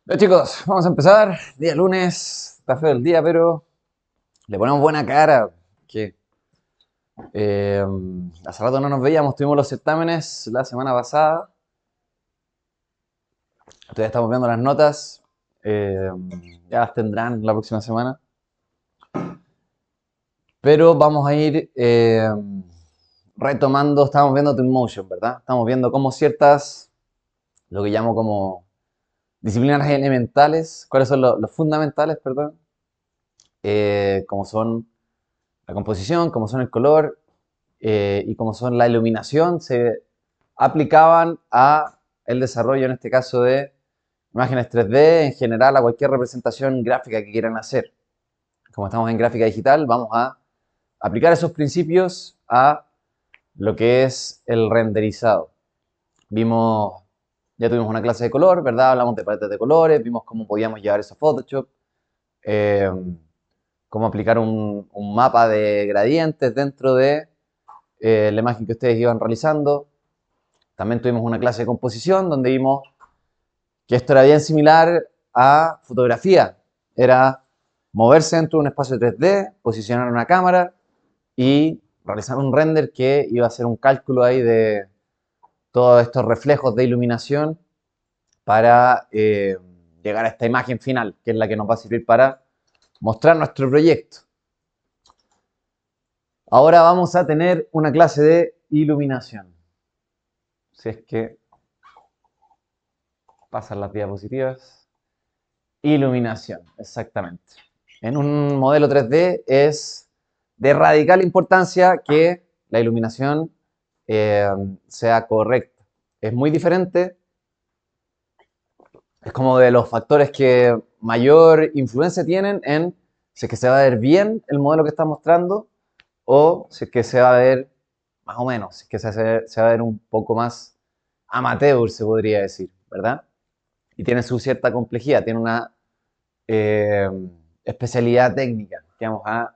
Hola chicos, vamos a empezar. Día lunes, está feo el día, pero le ponemos buena cara. Que eh, Hace rato no nos veíamos, tuvimos los certámenes la semana pasada. Todavía estamos viendo las notas. eh, ya las tendrán la próxima semana. Pero vamos a ir retomando, estamos viendo Twinmotion, ¿verdad? Estamos viendo cómo ciertas, lo que llamo como disciplinas elementales, cuáles son los fundamentales, perdón, como son la composición, como son el color, y como son la iluminación, se aplicaban a el desarrollo, en este caso, de imágenes 3D, en general a cualquier representación gráfica que quieran hacer. Como estamos en gráfica digital, vamos a aplicar esos principios a lo que es el renderizado. Vimos, ya tuvimos una clase de color, ¿verdad? Hablamos de paletas de colores, vimos cómo podíamos llevar eso a Photoshop, eh, cómo aplicar un mapa de gradientes dentro de la imagen que ustedes iban realizando. También tuvimos una clase de composición donde vimos que esto era bien similar a fotografía. Era moverse dentro de un espacio 3D, posicionar una cámara y realizar un render que iba a hacer un cálculo ahí de todos estos reflejos de iluminación para llegar a esta imagen final, que es la que nos va a servir para mostrar nuestro proyecto. Ahora vamos a tener una clase de iluminación. Si es que pasan las diapositivas. Iluminación, exactamente. En un modelo 3D es de radical importancia que la iluminación eh, sea correcta. Es muy diferente, es como de los factores que mayor influencia tienen en si es que se va a ver bien el modelo que está mostrando o si es que se va a ver más o menos, si es que se va a ver un poco más amateur, se podría decir, ¿verdad? Y tiene su cierta complejidad, tiene una eh, especialidad técnica que vamos a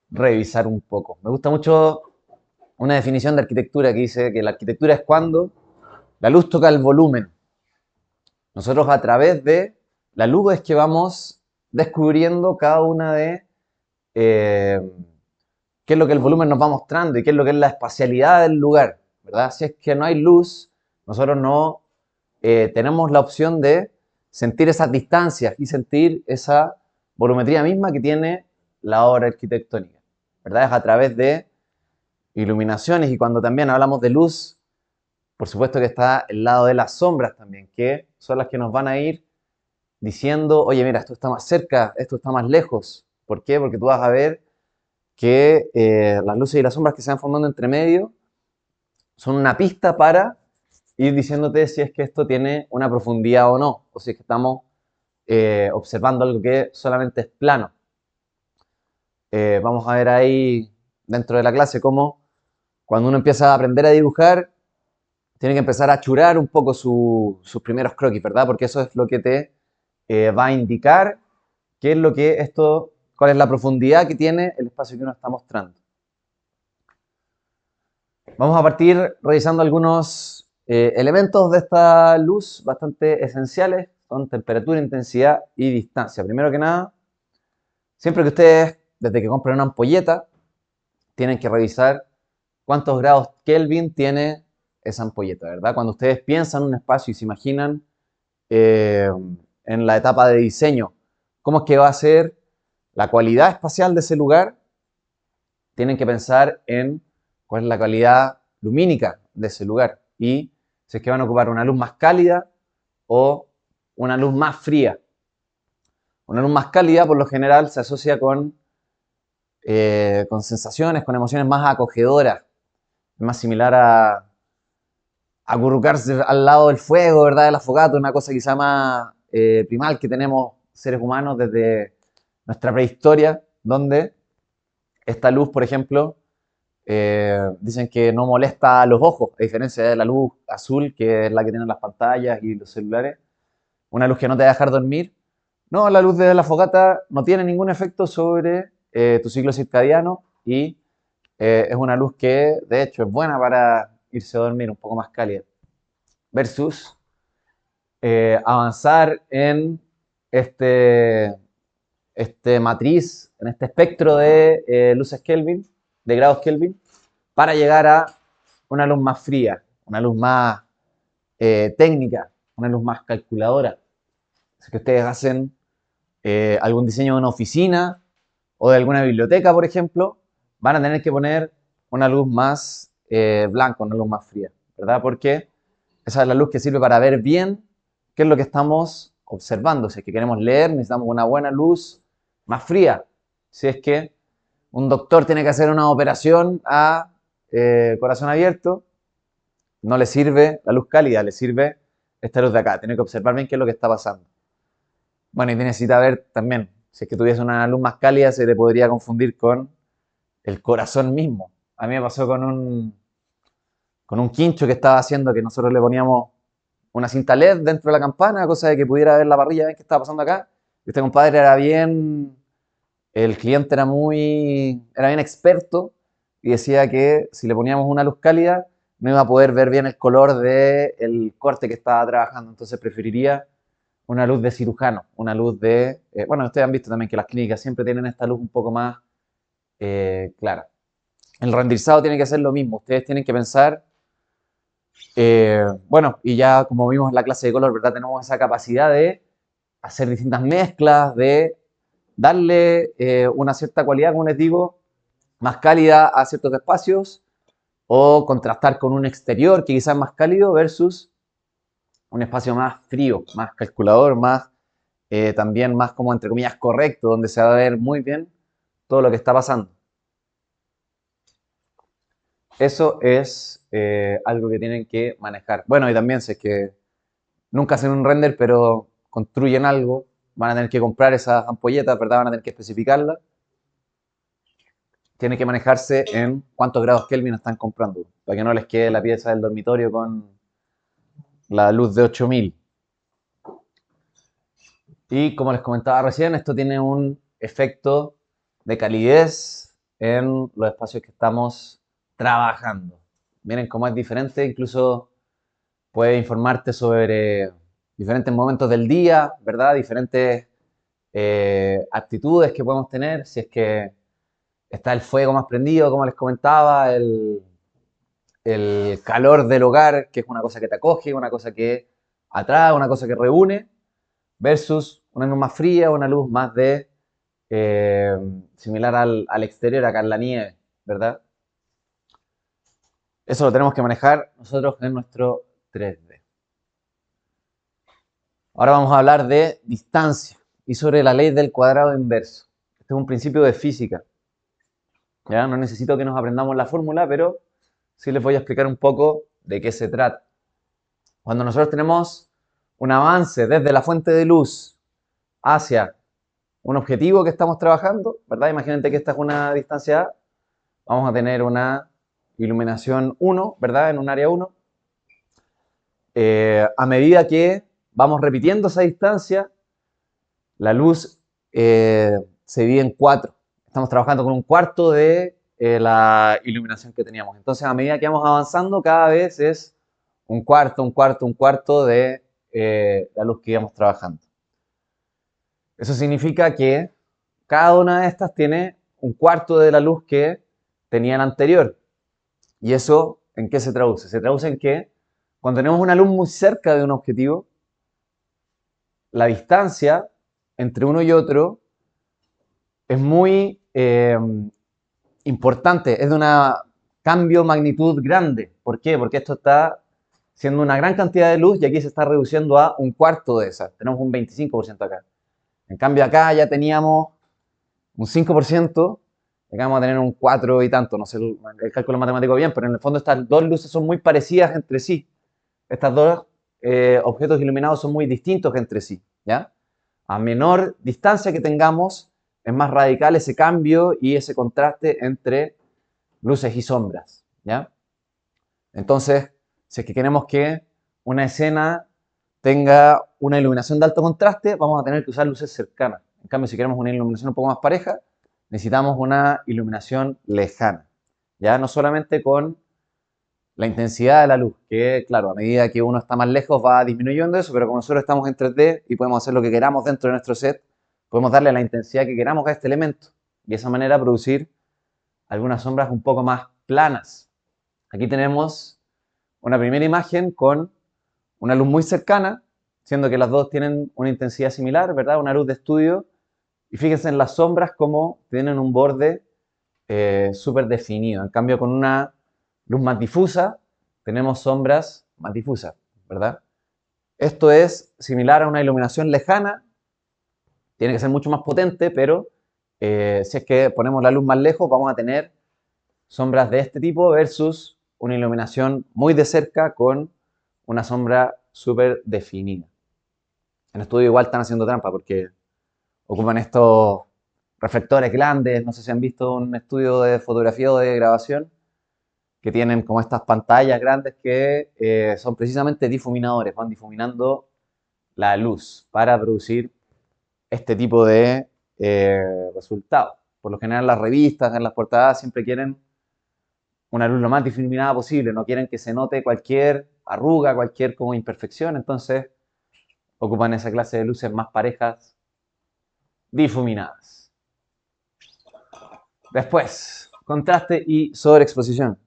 revisar un poco. Me gusta mucho una definición de arquitectura que dice que la arquitectura es cuando la luz toca el volumen. Nosotros a través de la luz es que vamos descubriendo cada una de eh, qué es lo que el volumen nos va mostrando y qué es lo que es la espacialidad del lugar, ¿verdad? Si es que no hay luz, nosotros no tenemos la opción de sentir esas distancias y sentir esa volumetría misma que tiene la obra arquitectónica, ¿verdad? Es a través de iluminaciones y cuando también hablamos de luz, por supuesto que está el lado de las sombras también, que son las que nos van a ir diciendo, oye, mira, esto está más cerca, esto está más lejos. ¿Por qué? Porque tú vas a ver que las luces y las sombras que se van formando entre medio son una pista para ir diciéndote si es que esto tiene una profundidad o no, o si es que estamos observando algo que solamente es plano. Vamos a ver ahí dentro de la clase cómo cuando uno empieza a aprender a dibujar, tiene que empezar a churar un poco sus primeros croquis, ¿verdad? Porque eso es lo que te va a indicar qué es lo que esto, cuál es la profundidad que tiene el espacio que uno está mostrando. Vamos a partir revisando algunos elementos de esta luz bastante esenciales, son temperatura, intensidad y distancia. Primero que nada, siempre que ustedes, desde que compren una ampolleta, tienen que revisar cuántos grados Kelvin tiene esa ampolleta, ¿verdad? Cuando ustedes piensan en un espacio y se imaginan eh, en la etapa de diseño, cómo es que va a ser la cualidad espacial de ese lugar, tienen que pensar en cuál es la calidad lumínica de ese lugar y si es que van a ocupar una luz más cálida o una luz más fría. Una luz más cálida por lo general se asocia con sensaciones, con emociones más acogedoras, es más similar a acurrucarse al lado del fuego, ¿verdad? De la fogata, una cosa quizá más primal que tenemos seres humanos desde nuestra prehistoria, donde esta luz, por ejemplo, dicen que no molesta a los ojos, a diferencia de la luz azul, que es la que tienen las pantallas y los celulares, una luz que no te va a dejar dormir. No, la luz de la fogata no tiene ningún efecto sobre tu ciclo circadiano y es una luz que, de hecho, es buena para irse a dormir un poco más cálida. Versus avanzar en este, este matriz, en este espectro de luces Kelvin, de grados Kelvin, para llegar a una luz más fría, una luz más técnica, una luz más calculadora. Si que ustedes hacen algún diseño de una oficina o de alguna biblioteca, por ejemplo, van a tener que poner una luz más blanca, una luz más fría, ¿verdad? Porque esa es la luz que sirve para ver bien qué es lo que estamos observando. Si es que queremos leer, necesitamos una buena luz más fría. Si es que un doctor tiene que hacer una operación a corazón abierto, no le sirve la luz cálida, le sirve esta luz de acá. Tiene que observar bien qué es lo que está pasando. Bueno, y necesita ver también, si es que tuviese una luz más cálida, se le podría confundir con el corazón mismo. A mí me pasó con un quincho que estaba haciendo, que nosotros le poníamos una cinta LED dentro de la campana, cosa de que pudiera ver la parrilla, ver qué estaba pasando acá. Y este compadre era bien, el cliente era bien experto y decía que si le poníamos una luz cálida no iba a poder ver bien el color del corte que estaba trabajando. Entonces preferiría una luz de cirujano, una luz de... bueno, ustedes han visto también que las clínicas siempre tienen esta luz un poco más clara. El renderizado tiene que ser lo mismo. Ustedes tienen que pensar, bueno, y ya como vimos en la clase de color, ¿verdad? Tenemos esa capacidad de hacer distintas mezclas, de darle una cierta cualidad, como les digo, más cálida a ciertos espacios, o contrastar con un exterior que quizás es más cálido versus un espacio más frío, más calculador, más también más como entre comillas correcto, donde se va a ver muy bien todo lo que está pasando. Eso es algo que tienen que manejar. Bueno, y también si es que nunca hacen un render, pero construyen algo, van a tener que comprar esas ampolletas, ¿verdad? Van a tener que especificarlas. Tiene que manejarse en cuántos grados Kelvin están comprando, para que no les quede la pieza del dormitorio con la luz de 8000. Y como les comentaba recién, esto tiene un efecto de calidez en los espacios que estamos trabajando. Miren cómo es diferente, incluso puede informarte sobre diferentes momentos del día, ¿verdad? Diferentes actitudes que podemos tener, si es que está el fuego más prendido, como les comentaba, el calor del hogar, que es una cosa que te acoge, una cosa que atrae, una cosa que reúne, versus una luz más fría, una luz más de eh, similar al exterior, acá en la nieve, ¿verdad? Eso lo tenemos que manejar nosotros en nuestro 3D. Ahora vamos a hablar de distancia y sobre la ley del cuadrado inverso. Este es un principio de física. ¿Ya? No necesito que nos aprendamos la fórmula, pero sí les voy a explicar un poco de qué se trata. Cuando nosotros tenemos un avance desde la fuente de luz hacia un objetivo que estamos trabajando, ¿verdad? Imagínate que esta es una distancia A, vamos a tener una iluminación 1, ¿verdad? En un área 1. A medida que vamos repitiendo esa distancia, la luz se divide en 4. Estamos trabajando con un cuarto de la iluminación que teníamos. Entonces, a medida que vamos avanzando, cada vez es un cuarto, un cuarto, un cuarto de la luz que íbamos trabajando. Eso significa que cada una de estas tiene un cuarto de la luz que tenía la anterior. ¿Y eso en qué se traduce? Se traduce en que cuando tenemos una luz muy cerca de un objetivo, la distancia entre uno y otro es muy importante, es de una cambio magnitud grande. ¿Por qué? Porque esto está siendo una gran cantidad de luz y aquí se está reduciendo a un cuarto de esa. Tenemos un 25% acá. En cambio acá ya teníamos un 5%, acá vamos a tener un 4 y tanto, no sé el cálculo matemático bien, pero en el fondo estas dos luces son muy parecidas entre sí. Estas dos objetos iluminados son muy distintos entre sí, ¿ya? A menor distancia que tengamos, es más radical ese cambio y ese contraste entre luces y sombras, ¿ya? Entonces, si es que queremos que una escena tenga una iluminación de alto contraste, vamos a tener que usar luces cercanas. En cambio, si queremos una iluminación un poco más pareja, necesitamos una iluminación lejana, ¿ya? No solamente con la intensidad de la luz, que claro, a medida que uno está más lejos va disminuyendo eso, pero como nosotros estamos en 3D y podemos hacer lo que queramos dentro de nuestro set, podemos darle la intensidad que queramos a este elemento y de esa manera producir algunas sombras un poco más planas. Aquí tenemos una primera imagen con una luz muy cercana, siendo que las dos tienen una intensidad similar, ¿verdad? Una luz de estudio. Y fíjense en las sombras como tienen un borde súper definido. En cambio, con una luz más difusa, tenemos sombras más difusas, ¿verdad? Esto es similar a una iluminación lejana, tiene que ser mucho más potente, pero si es que ponemos la luz más lejos, vamos a tener sombras de este tipo versus una iluminación muy de cerca con una sombra súper definida. En el estudio igual están haciendo trampa porque ocupan estos reflectores grandes, no sé si han visto un estudio de fotografía o de grabación, que tienen como estas pantallas grandes que son precisamente difuminadores, van difuminando la luz para producir este tipo de resultados. Por lo general las revistas, en las portadas siempre quieren una luz lo más difuminada posible, no quieren que se note cualquier arruga, cualquier como imperfección, entonces ocupan esa clase de luces más parejas, difuminadas. Después, contraste y sobreexposición.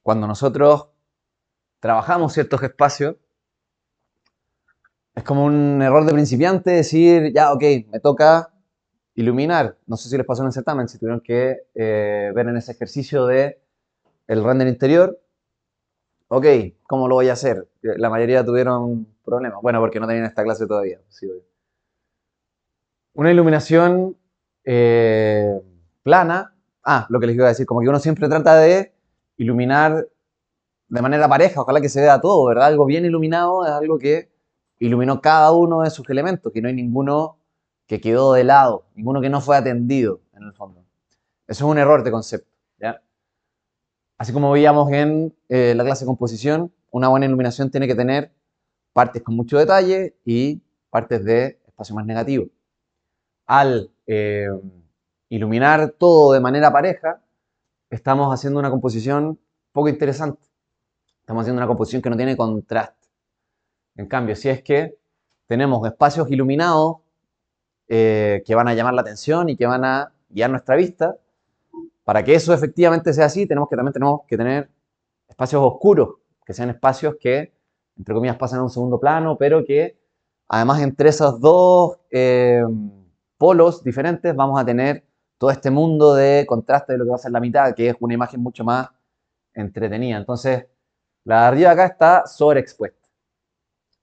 Cuando nosotros trabajamos ciertos espacios, es como un error de principiante decir, ya, ok, me toca iluminar. No sé si les pasó en el certamen, si tuvieron que ver en ese ejercicio de el render interior. Ok, ¿cómo lo voy a hacer? La mayoría tuvieron problemas. Bueno, porque no tenían esta clase todavía. Sí, una iluminación eh, plana. Ah, lo que les iba a decir, como que uno siempre trata de iluminar de manera pareja, ojalá que se vea todo, ¿verdad? Algo bien iluminado es algo que iluminó cada uno de sus elementos, que no hay ninguno que quedó de lado, ninguno que no fue atendido, en el fondo. Eso es un error de concepto, ¿ya? Así como veíamos en la clase de composición, una buena iluminación tiene que tener partes con mucho detalle y partes de espacio más negativo. Al iluminar todo de manera pareja, estamos haciendo una composición poco interesante. Estamos haciendo una composición que no tiene contraste. En cambio, si es que tenemos espacios iluminados que van a llamar la atención y que van a guiar nuestra vista, para que eso efectivamente sea así, también tenemos que tener espacios oscuros, que sean espacios que, entre comillas, pasan a un segundo plano, pero que además entre esos dos polos diferentes vamos a tener todo este mundo de contraste de lo que va a ser la mitad, que es una imagen mucho más entretenida. Entonces, la de arriba acá está sobreexpuesta.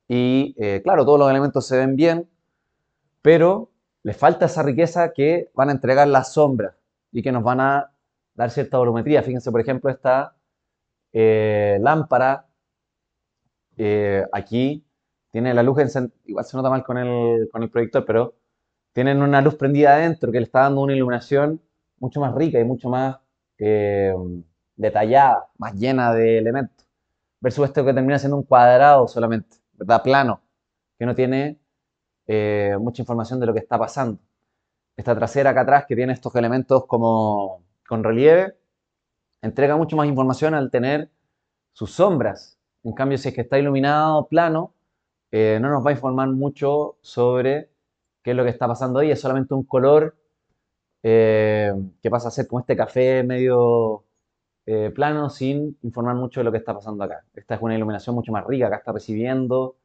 Y claro, todos los elementos se ven bien, pero les falta esa riqueza que van a entregar las sombras y que nos van a dar cierta volumetría. Fíjense, por ejemplo, esta lámpara aquí tiene la luz encendida, igual se nota mal con el proyector, pero tienen una luz prendida adentro que le está dando una iluminación mucho más rica y mucho más eh, detallada, más llena de elementos. Versus esto que termina siendo un cuadrado solamente, ¿verdad? Plano, que no tiene mucha información de lo que está pasando. Esta trasera acá atrás que tiene estos elementos como con relieve, entrega mucho más información al tener sus sombras. En cambio, si es que está iluminado plano, no nos va a informar mucho sobre qué es lo que está pasando ahí. Es solamente un color que pasa a ser como este café medio plano sin informar mucho de lo que está pasando acá. Esta es una iluminación mucho más rica. Acá está recibiendo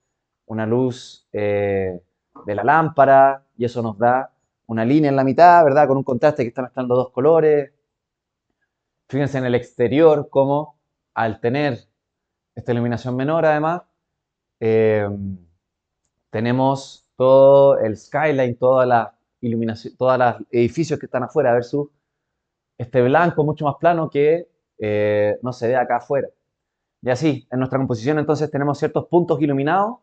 una luz de la lámpara y eso nos da una línea en la mitad, ¿verdad? Con un contraste que está mezclando dos colores. Fíjense en el exterior cómo al tener esta iluminación menor además, eh, tenemos todo el skyline, toda la iluminación, todos los edificios que están afuera versus este blanco mucho más plano que no se ve acá afuera. Y así, en nuestra composición entonces tenemos ciertos puntos iluminados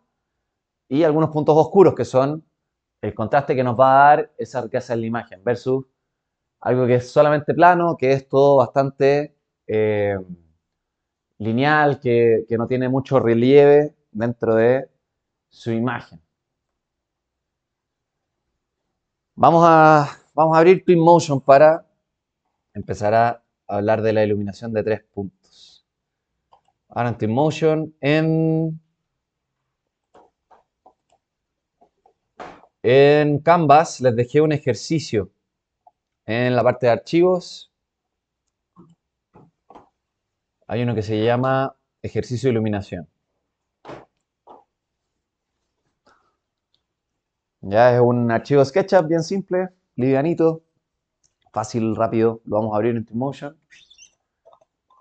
y algunos puntos oscuros que son el contraste que nos va a dar esa riqueza en la imagen versus algo que es solamente plano, que es todo bastante lineal, que no tiene mucho relieve dentro de su imagen. Vamos a abrir Twinmotion para empezar a hablar de la iluminación de 3 puntos. Ahora en Twinmotion, en Canvas les dejé un ejercicio en la parte de archivos. Hay uno que se llama ejercicio de iluminación. Ya es un archivo SketchUp bien simple, livianito, fácil, rápido. Lo vamos a abrir en Twinmotion.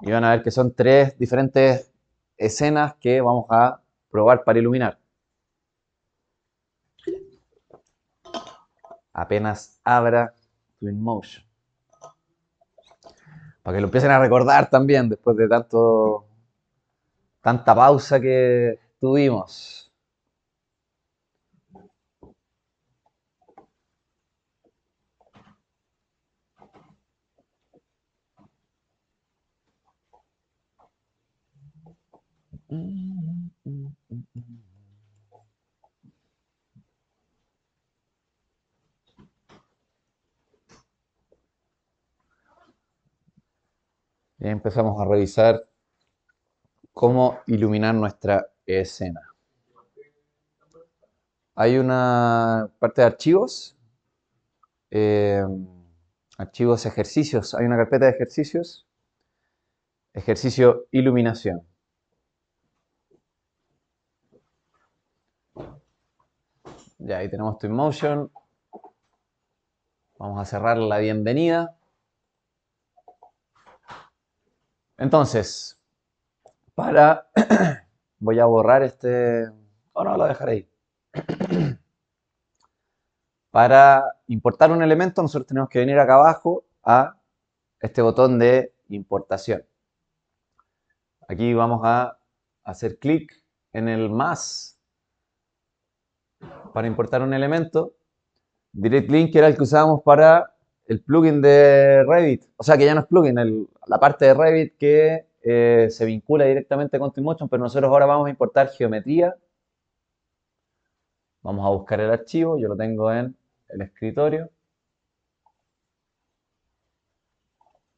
Y van a ver que son 3 diferentes escenas que vamos a probar para iluminar. Apenas abra Twinmotion. Para que lo empiecen a recordar también después de tanta pausa que tuvimos. Y empezamos a revisar cómo iluminar nuestra escena. Hay una parte de archivos, eh, archivos ejercicios. Hay una carpeta de ejercicios, ejercicio iluminación. Ya ahí tenemos Twinmotion. Vamos a cerrar la bienvenida. Entonces, voy a borrar este... Oh, no, lo dejaré ahí. Para importar un elemento, nosotros tenemos que venir acá abajo a este botón de importación. Aquí vamos a hacer clic en el más para importar un elemento. Direct Link era el que usábamos para el plugin de Revit. O sea que ya no es plugin, la parte de Revit que se vincula directamente con Twinmotion, pero nosotros ahora vamos a importar geometría. Vamos a buscar el archivo, yo lo tengo en el escritorio.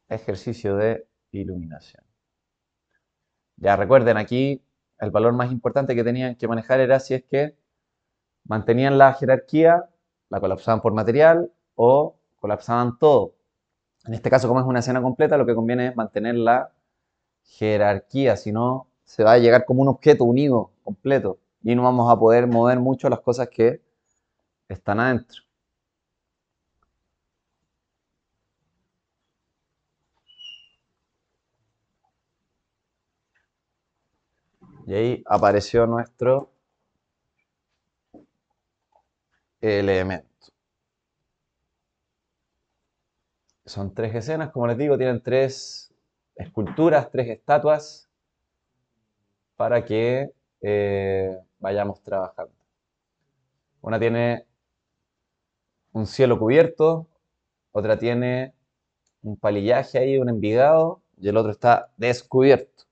Ejercicio de iluminación. Ya recuerden, aquí el valor más importante que tenían que manejar era si es que mantenían la jerarquía, la colapsaban por material o colapsaban todo. En este caso, como es una escena completa, lo que conviene es mantener la jerarquía, si no se va a llegar como un objeto unido, completo, y no vamos a poder mover mucho las cosas que están adentro. Y ahí apareció nuestro elemento. Son 3 escenas, como les digo, tienen 3 esculturas, 3 estatuas, para que vayamos trabajando. Una tiene un cielo cubierto, otra tiene un palillaje ahí, un envigado, y el otro está descubierto.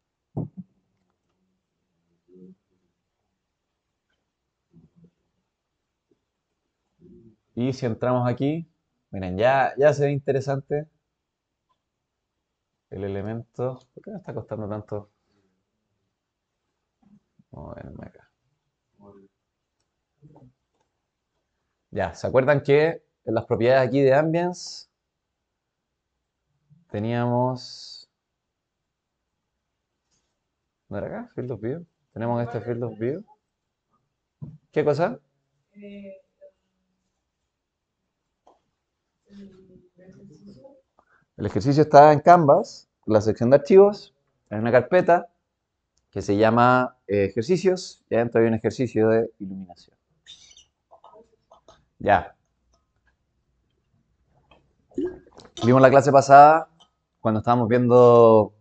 Y si entramos aquí, miren, ya se ve interesante el elemento. ¿Por qué me está costando tanto? Vamos a verme acá. Ya, ¿se acuerdan que en las propiedades aquí de Ambience teníamos... ¿No era acá? Field of View. Tenemos este Field of View. ¿Qué cosa? El ejercicio está en Canvas, en la sección de archivos, en una carpeta que se llama ejercicios, y adentro hay un ejercicio de iluminación. Ya. Vimos la clase pasada, cuando estábamos viendo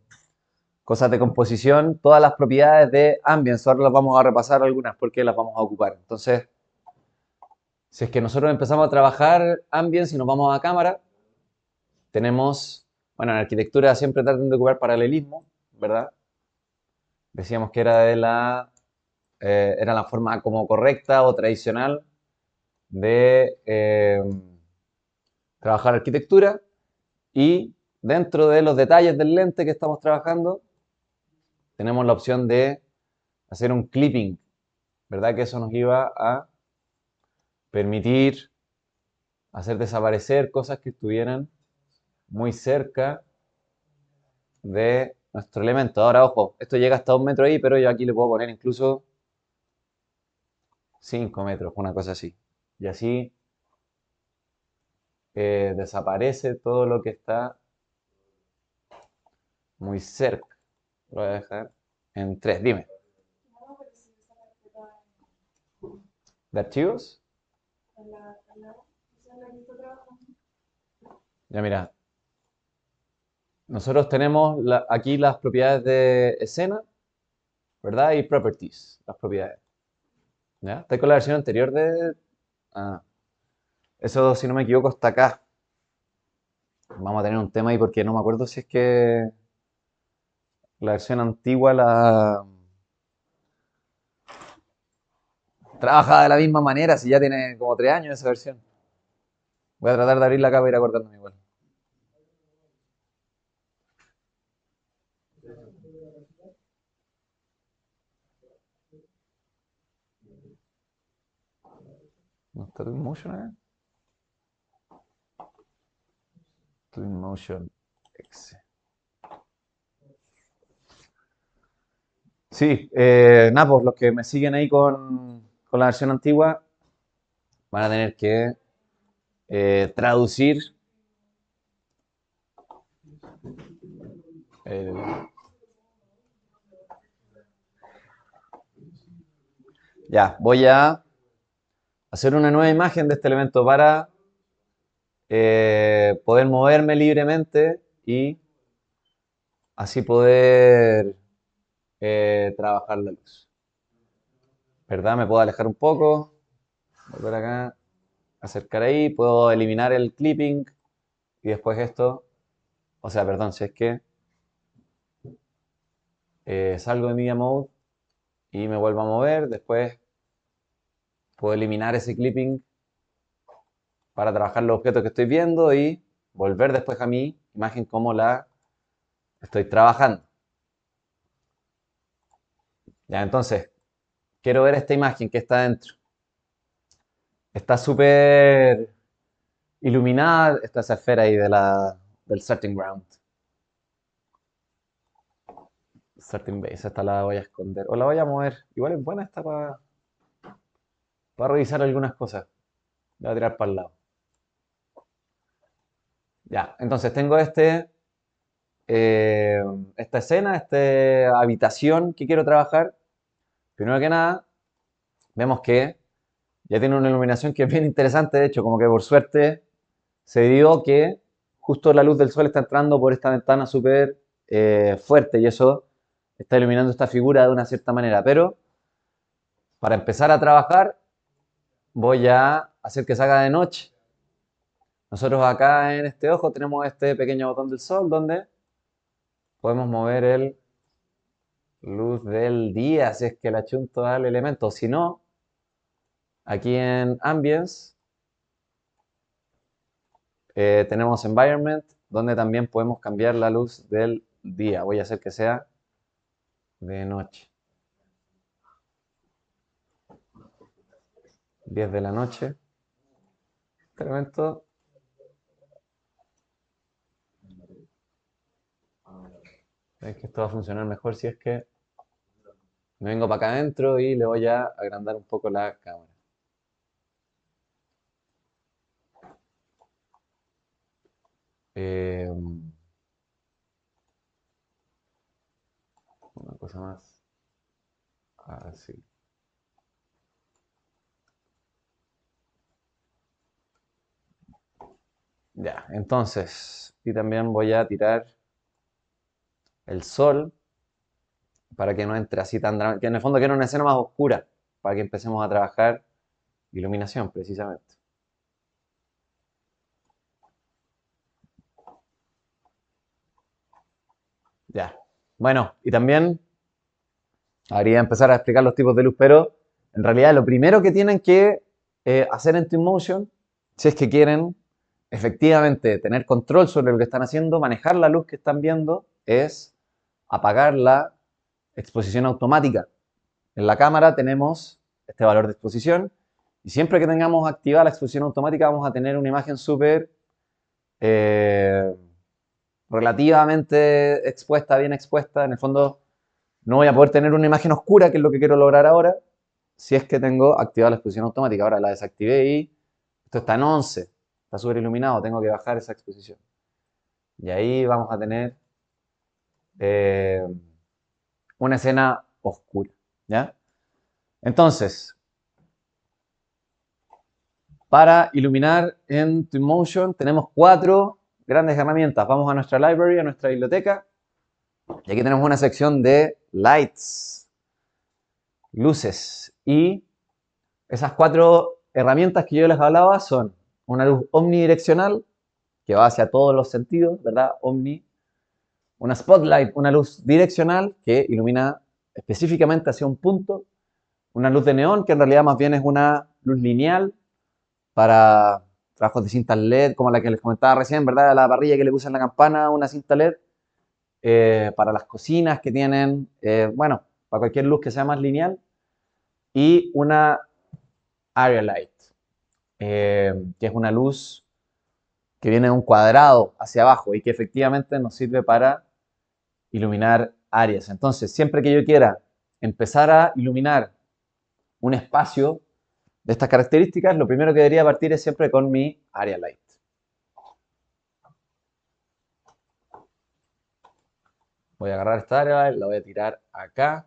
cosas de composición, todas las propiedades de Ambience. Ahora las vamos a repasar algunas porque las vamos a ocupar. Entonces, si es que nosotros empezamos a trabajar Ambience y nos vamos a cámara, tenemos, bueno, en arquitectura siempre tratan de ocupar paralelismo, ¿verdad? Decíamos que era la forma como correcta o tradicional de trabajar arquitectura, y dentro de los detalles del lente que estamos trabajando, tenemos la opción de hacer un clipping, ¿verdad? Que eso nos iba a permitir hacer desaparecer cosas que estuvieran muy cerca de nuestro elemento. Ahora, ojo, esto llega hasta 1 metro ahí, pero yo aquí le puedo poner incluso 5 metros, una cosa así. Y así desaparece todo lo que está muy cerca. Lo voy a dejar en 3. Dime. ¿De archivos? Ya mira, nosotros tenemos aquí las propiedades de escena, ¿verdad? Y properties, las propiedades. ¿Ya? ¿Está con la versión anterior de...? Ah, eso, si no me equivoco, está acá. Vamos a tener un tema ahí porque no me acuerdo si es que la versión antigua la trabaja de la misma manera, si ya tiene como 3 años esa versión. Voy a tratar de abrirla acá para ir acordándome igual. ¿No está Twinmotion acá? Twinmotion X. Sí, nada, pues los que me siguen ahí con la versión antigua van a tener que traducir el... Ya, voy a hacer una nueva imagen de este elemento para poder moverme libremente y así poder trabajar la luz. ¿Verdad? Me puedo alejar un poco, volver acá, acercar ahí, puedo eliminar el clipping y después esto, o sea, perdón, si es que salgo de Media Mode y me vuelvo a mover, después puedo eliminar ese clipping para trabajar los objetos que estoy viendo y volver después a mi imagen como la estoy trabajando. Ya, entonces, quiero ver esta imagen que está dentro. Está súper iluminada, está esa esfera ahí del starting ground. Starting base, esta la voy a esconder o la voy a mover. Igual es buena esta para revisar algunas cosas. La voy a tirar para el lado. Ya, entonces tengo eh, esta escena, esta habitación que quiero trabajar. Primero que nada, vemos que ya tiene una iluminación que es bien interesante. De hecho, como que por suerte se dio que justo la luz del sol está entrando por esta ventana súper fuerte y eso está iluminando esta figura de una cierta manera. Pero para empezar a trabajar, voy a hacer que se haga de noche. Nosotros acá en este ojo tenemos este pequeño botón del sol donde podemos mover el luz del día si es que le achunto al elemento. Si no, aquí en Ambience tenemos Environment donde también podemos cambiar la luz del día. Voy a hacer que sea de noche. 10 de la noche. Este elemento. Es que esto va a funcionar mejor si es que me vengo para acá adentro y le voy a agrandar un poco la cámara. Una cosa más así. Ya, entonces, y también voy a tirar el sol para que no entre así tan dramático. Que en el fondo quiero una escena más oscura para que empecemos a trabajar iluminación precisamente. Ya. Bueno, y también habría empezar a explicar los tipos de luz, pero en realidad lo primero que tienen que hacer en Twinmotion, si es que quieren efectivamente tener control sobre lo que están haciendo, manejar la luz que están viendo, es apagar la exposición automática. En la cámara tenemos este valor de exposición y siempre que tengamos activada la exposición automática vamos a tener una imagen súper eh, relativamente expuesta, bien expuesta. En el fondo no voy a poder tener una imagen oscura, que es lo que quiero lograr ahora, si es que tengo activada la exposición automática. Ahora la desactivé y esto está en 11, está súper iluminado, tengo que bajar esa exposición. Y ahí vamos a tener eh, una escena oscura, ¿ya? Entonces, para iluminar en Twinmotion tenemos 4 grandes herramientas. Vamos a nuestra library, a nuestra biblioteca, y aquí tenemos una sección de lights, luces. Y esas 4 herramientas que yo les hablaba son una luz omnidireccional, que va hacia todos los sentidos, ¿verdad? Omni. Una spotlight, una luz direccional que ilumina específicamente hacia un punto. Una luz de neón, que en realidad más bien es una luz lineal para trabajos de cintas LED, como la que les comentaba recién, ¿verdad? La parrilla que le puse en la campana, una cinta LED. Para las cocinas que tienen, bueno, para cualquier luz que sea más lineal. Y una area light, que es una luz que viene de un cuadrado hacia abajo y que efectivamente nos sirve para iluminar áreas. Entonces, siempre que yo quiera empezar a iluminar un espacio de estas características, lo primero que debería partir es siempre con mi area light. Voy a agarrar esta area light, la voy a tirar acá.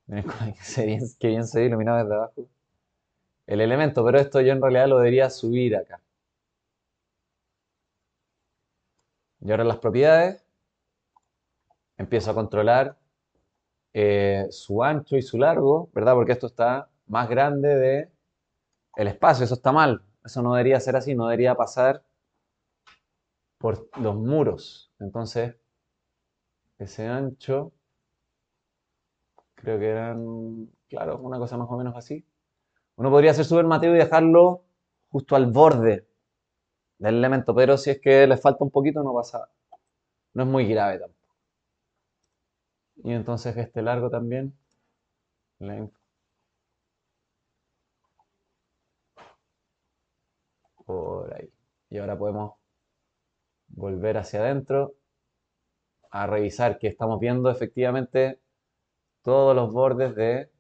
Miren qué bien se ve iluminado desde abajo el elemento, pero esto yo en realidad lo debería subir acá. Y ahora en las propiedades empiezo a controlar su ancho y su largo, ¿verdad? Porque esto está más grande de el espacio, eso está mal. Eso no debería ser así, no debería pasar por los muros. Entonces, ese ancho, creo que eran, claro, una cosa más o menos así. Uno podría ser súper mateo y dejarlo justo al borde del elemento, pero si es que le falta un poquito, no pasa, no es muy grave tampoco. Y entonces este largo también, length, por ahí. Y ahora podemos volver hacia adentro a revisar que estamos viendo efectivamente todos los bordes de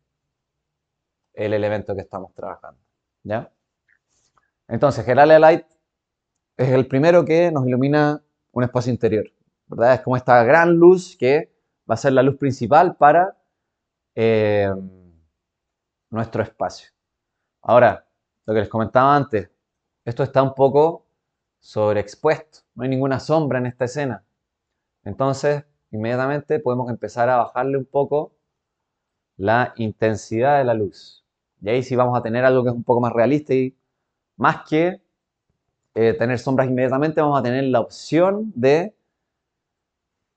el elemento que estamos trabajando. ¿Ya? Entonces, el Area Light es el primero que nos ilumina un espacio interior, ¿verdad? Es como esta gran luz que va a ser la luz principal para eh, nuestro espacio. Ahora, lo que les comentaba antes, esto está un poco sobreexpuesto, no hay ninguna sombra en esta escena. Entonces, inmediatamente podemos empezar a bajarle un poco la intensidad de la luz. Y ahí sí vamos a tener algo que es un poco más realista y más que tener sombras inmediatamente, vamos a tener la opción de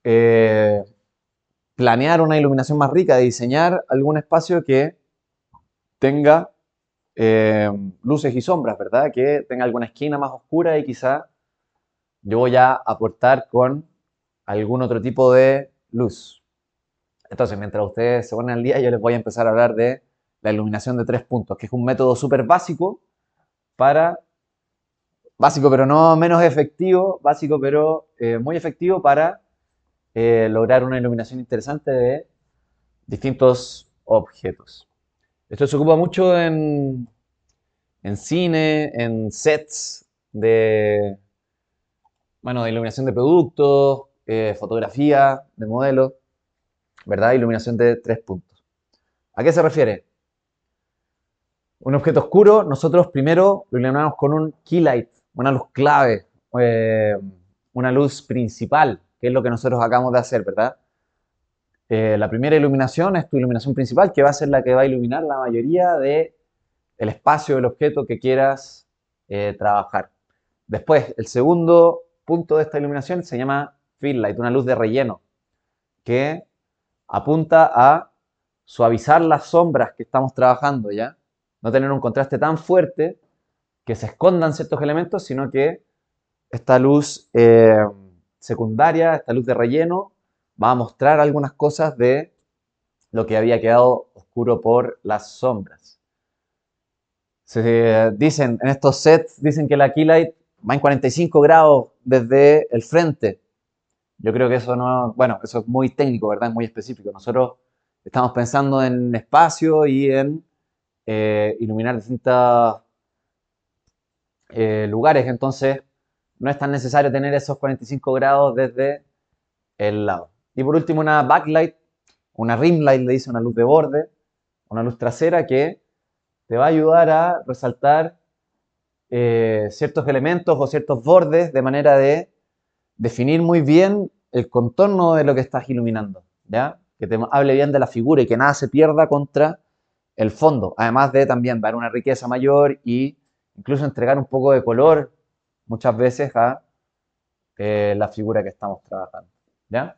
eh, planear una iluminación más rica, de diseñar algún espacio que tenga eh, luces y sombras, ¿verdad? Que tenga alguna esquina más oscura y quizá yo voy a aportar con algún otro tipo de luz. Entonces, mientras ustedes se ponen al día, yo les voy a empezar a hablar de la iluminación de 3 puntos, que es un método súper básico para, básico pero no menos efectivo, básico pero muy efectivo para lograr una iluminación interesante de distintos objetos. Esto se ocupa mucho en cine, en sets de, bueno, de iluminación de productos, fotografía de modelos, ¿verdad? Iluminación de 3 puntos. ¿A qué se refiere? Un objeto oscuro, nosotros primero lo iluminamos con un key light, una luz clave, eh, una luz principal, que es lo que nosotros acabamos de hacer, ¿verdad? La primera iluminación es tu iluminación principal, que va a ser la que va a iluminar la mayoría del espacio del objeto que quieras trabajar. Después, el segundo punto de esta iluminación se llama fill light, una luz de relleno, que apunta a suavizar las sombras que estamos trabajando, ¿ya? No tener un contraste tan fuerte que se escondan ciertos elementos, sino que esta luz secundaria, esta luz de relleno, va a mostrar algunas cosas de lo que había quedado oscuro por las sombras. Se dicen, en estos sets, dicen que la keylight va en 45 grados desde el frente. Yo creo que eso no, bueno, eso es muy técnico, ¿verdad? Es muy específico. Nosotros estamos pensando en espacio y en iluminar distintos lugares, entonces no es tan necesario tener esos 45 grados desde el lado. Y por último, una backlight, una rim light, le dice una luz de borde, una luz trasera que te va a ayudar a resaltar ciertos elementos o ciertos bordes de manera de definir muy bien el contorno de lo que estás iluminando, ¿ya? Que te hable bien de la figura y que nada se pierda contra el fondo, además de también dar una riqueza mayor y incluso entregar un poco de color muchas veces a la figura que estamos trabajando, ¿ya?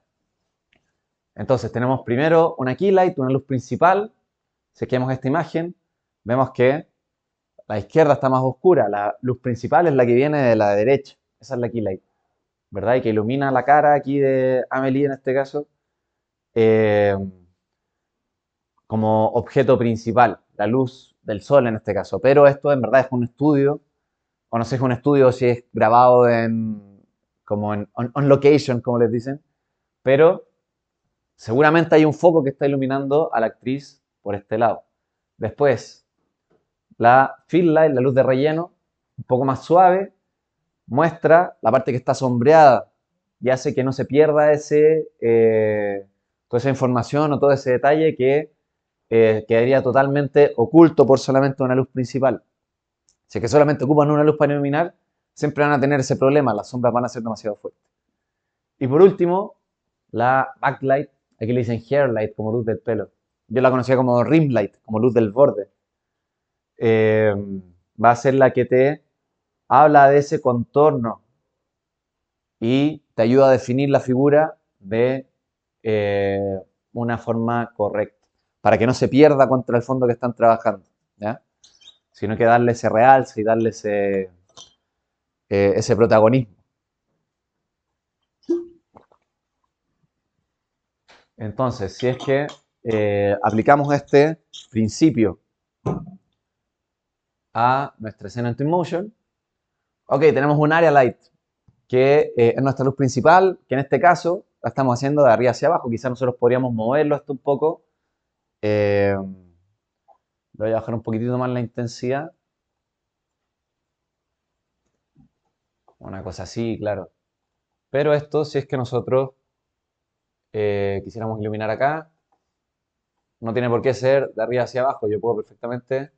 Entonces tenemos primero una key light, una luz principal. Si vemos esta imagen, vemos que la izquierda está más oscura, la luz principal es la que viene de la derecha, esa es la key light, ¿verdad? Y que ilumina la cara aquí de Amelie en este caso, eh, como objeto principal, la luz del sol en este caso. Pero esto en verdad es un estudio, o no sé si es un estudio o si es grabado como en on location, como les dicen, pero seguramente hay un foco que está iluminando a la actriz por este lado. Después, la fill light, la luz de relleno, un poco más suave, muestra la parte que está sombreada y hace que no se pierda toda esa información o todo ese detalle que quedaría totalmente oculto por solamente una luz principal. Si es que solamente ocupan una luz para iluminar, siempre van a tener ese problema, las sombras van a ser demasiado fuertes. Y por último, la backlight, aquí le dicen hair light, como luz del pelo. Yo la conocía como rim light, como luz del borde. Eh, Va a ser la que te habla de ese contorno y te ayuda a definir la figura de eh, una forma correcta, para que no se pierda contra el fondo que están trabajando, ¿ya? Sino que darle ese realce y darle ese protagonismo. Entonces, si es que aplicamos este principio a nuestra escena en Twinmotion, ok, tenemos un area light que es nuestra luz principal, que en este caso la estamos haciendo de arriba hacia abajo. Quizás nosotros podríamos moverlo esto un poco. Le voy a bajar un poquitito más la intensidad. Una cosa así, claro. Pero esto, si es que nosotros quisiéramos iluminar acá, no tiene por qué ser de arriba hacia abajo. Yo puedo perfectamente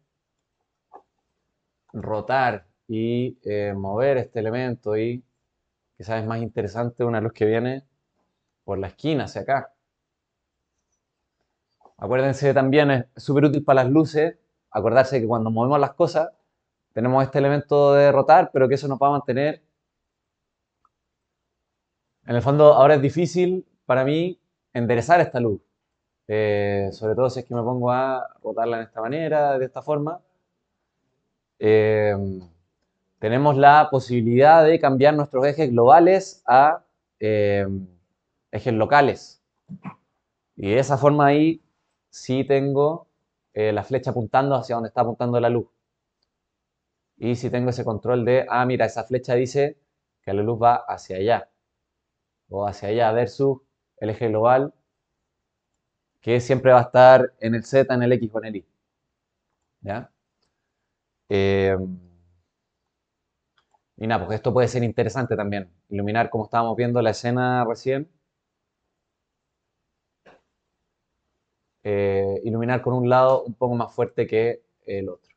rotar y mover este elemento y quizás es más interesante una luz que viene por la esquina hacia acá. Acuérdense también, es súper útil para las luces, acordarse que cuando movemos las cosas tenemos este elemento de rotar, pero que eso nos va a mantener. En el fondo ahora es difícil para mí enderezar esta luz, sobre todo si es que me pongo a rotarla en esta manera, de esta forma. Eh, Tenemos la posibilidad de cambiar nuestros ejes globales a eh, ejes locales. Y de esa forma ahí sí tengo la flecha apuntando hacia donde está apuntando la luz. Y si tengo ese control de, mira, esa flecha dice que la luz va hacia allá. O hacia allá versus el eje global que siempre va a estar en el Z, en el X o en el Y. ¿Ya? Eh, y nada, pues esto puede ser interesante también. Iluminar como estábamos viendo la escena recién. Iluminar con un lado un poco más fuerte que el otro.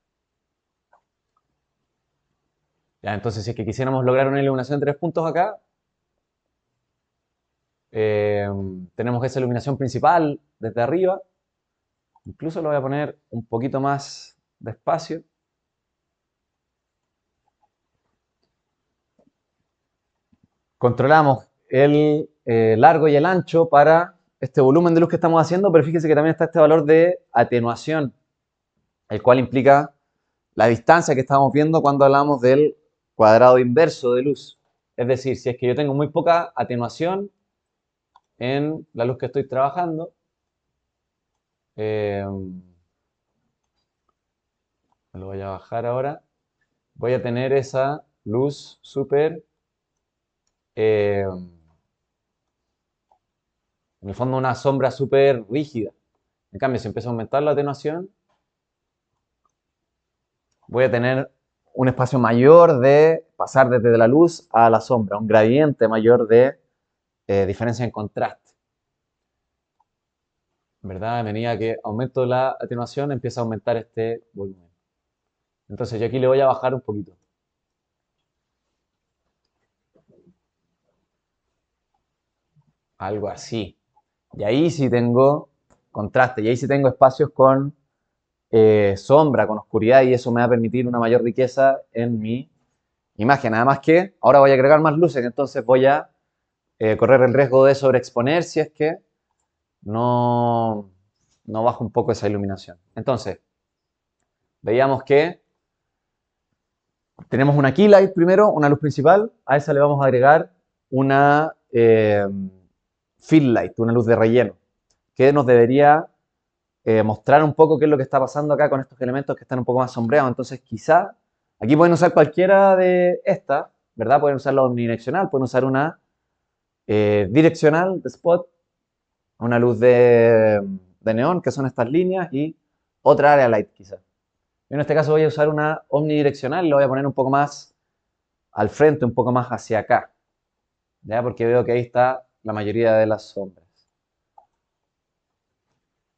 Ya, entonces si es que quisiéramos lograr una iluminación de 3 puntos acá, eh, tenemos esa iluminación principal desde arriba. Incluso lo voy a poner un poquito más despacio. Controlamos el largo y el ancho para este volumen de luz que estamos haciendo, pero fíjense que también está este valor de atenuación, el cual implica la distancia que estábamos viendo cuando hablamos del cuadrado inverso de luz. Es decir, si es que yo tengo muy poca atenuación en la luz que estoy trabajando, eh, me lo voy a bajar ahora, voy a tener esa luz súper, en el fondo una sombra súper rígida. En cambio, si empiezo a aumentar la atenuación, voy a tener un espacio mayor de pasar desde la luz a la sombra, un gradiente mayor de diferencia en contraste. ¿Verdad? A medida que aumento la atenuación, empieza a aumentar este volumen. Entonces yo aquí le voy a bajar un poquito. Algo así. Y ahí sí tengo contraste, y ahí sí tengo espacios con sombra, con oscuridad, y eso me va a permitir una mayor riqueza en mi imagen. Además que ahora voy a agregar más luces, entonces voy a correr el riesgo de sobreexponer si es que no, no bajo un poco esa iluminación. Entonces, veíamos que tenemos una key light primero, una luz principal, a esa le vamos a agregar una fill light, una luz de relleno, que nos debería mostrar un poco qué es lo que está pasando acá con estos elementos que están un poco más sombreados. Entonces, quizá, aquí pueden usar cualquiera de estas, ¿verdad? Pueden usar la omnidireccional, pueden usar una direccional de spot, una luz de neón, que son estas líneas, y otra area light, quizá. En este caso voy a usar una omnidireccional, lo voy a poner un poco más al frente, un poco más hacia acá, ¿ya? Porque veo que ahí está la mayoría de las sombras.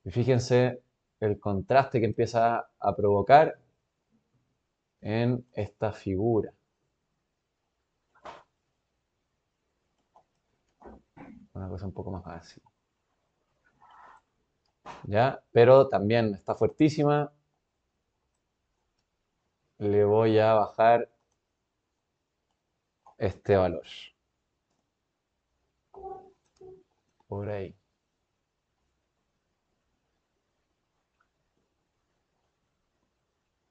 Y fíjense el contraste que empieza a provocar en esta figura. Una cosa un poco más así. ¿Ya? Pero también está fuertísima. Le voy a bajar este valor. Por ahí.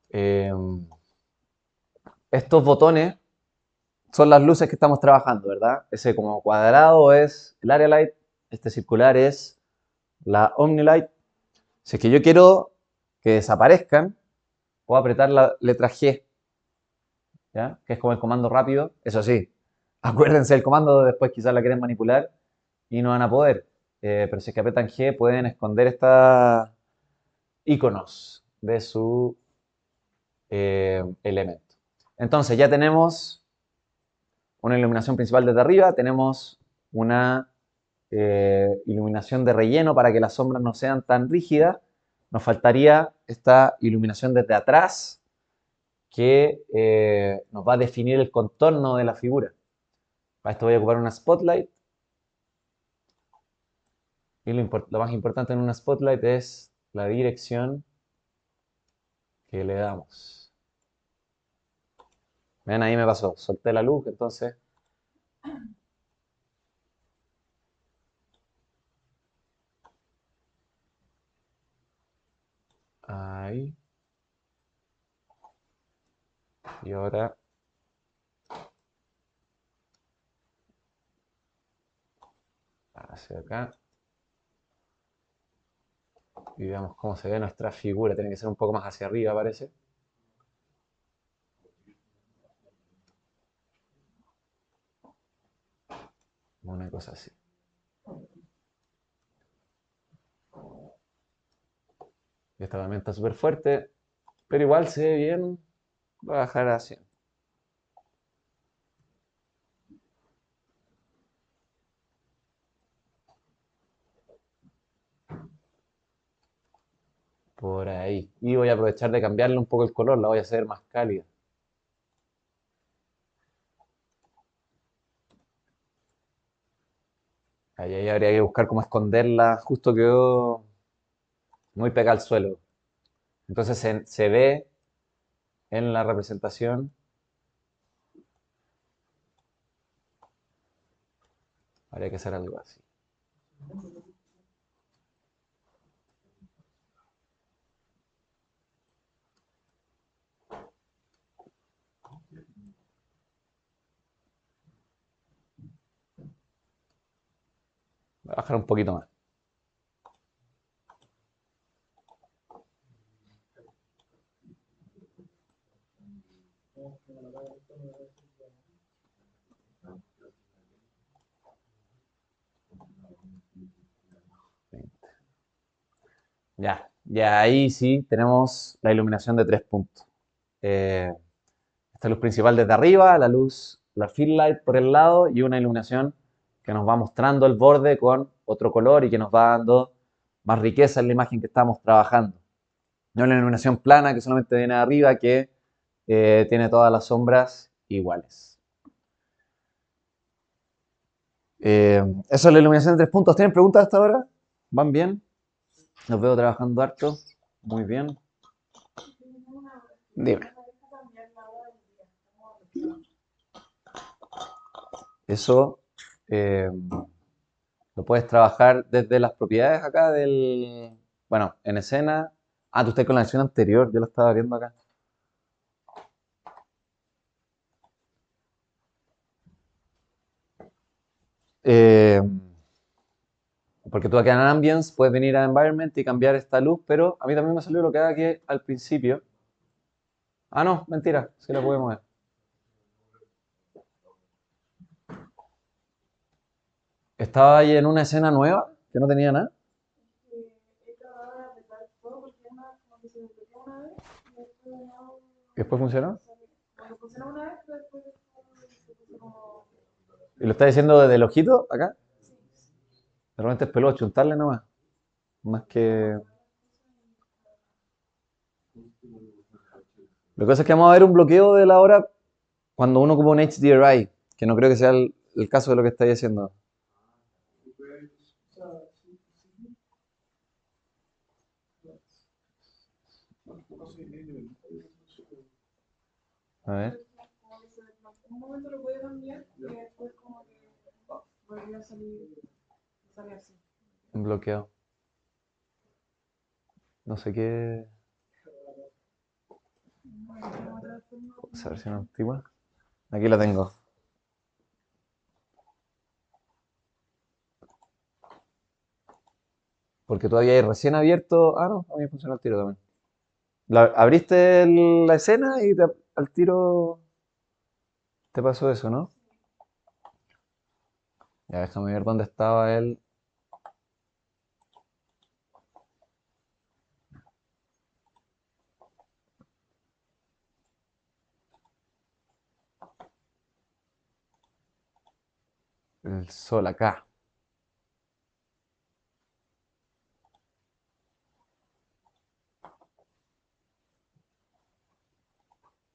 Eh, estos botones son las luces que estamos trabajando, ¿verdad? Ese como cuadrado es el area light, este circular es la omnilight. Si es que yo quiero que desaparezcan, puedo apretar la letra G, ¿ya? Que es como el comando rápido. Eso sí, acuérdense del comando, después quizás la quieren manipular y no van a poder. Pero si es que apretan G, pueden esconder estos iconos de su elemento. Entonces ya tenemos una iluminación principal desde arriba, tenemos una iluminación de relleno para que las sombras no sean tan rígidas. Nos faltaría esta iluminación desde atrás que nos va a definir el contorno de la figura. Para esto voy a ocupar una spotlight. Y lo más importante en una spotlight es la dirección que le damos. Ven, ahí me pasó. Solté la luz, entonces ahí. Y ahora hacia acá. Y veamos cómo se ve nuestra figura. Tiene que ser un poco más hacia arriba, parece. Una cosa así. Y esta también está súper fuerte, pero igual se ve bien. Voy a bajar así. Por ahí. Y voy a aprovechar de cambiarle un poco el color, la voy a hacer más cálida. Ahí habría que buscar cómo esconderla. Justo quedó muy pegada al suelo. Entonces se ve en la representación. Habría que hacer algo así. bajar un poquito más. Ya ahí sí tenemos la iluminación de 3 puntos. Eh, Esta luz principal desde arriba, la luz, la fill light por el lado y una iluminación que nos va mostrando el borde con otro color y que nos va dando más riqueza en la imagen que estamos trabajando. No una iluminación plana que solamente viene de arriba, que tiene todas las sombras iguales. Eso es la iluminación de 3 puntos. ¿Tienen preguntas hasta ahora? ¿Van bien? Los veo trabajando harto. Muy bien. Dime. Eso eh, lo puedes trabajar desde las propiedades acá del... Bueno, en escena... Ah, tú estás con la versión anterior, yo la estaba viendo acá. Eh, Porque tú acá en Ambience puedes venir a Environment y cambiar esta luz, pero a mí también me salió lo que haga que al principio... Ah, no, mentira, sí la podemos ver. Estaba ahí en una escena nueva que no tenía nada. ¿Y después funcionó? ¿Y lo está diciendo desde el ojito acá? De repente es peludo chuntarle nomás. Más que... Lo que pasa es que vamos a ver un bloqueo de la hora cuando uno ocupa un HDRI, que no creo que sea el caso de lo que estáis haciendo. A ver, un bloqueo. No sé qué... Esa versión antigua. Aquí la tengo. Porque todavía hay recién abierto. Ah, no, a mí funciona el tiro también. Abriste la escena y al tiro te pasó eso, ¿no? Ya déjame ver dónde estaba el sol acá.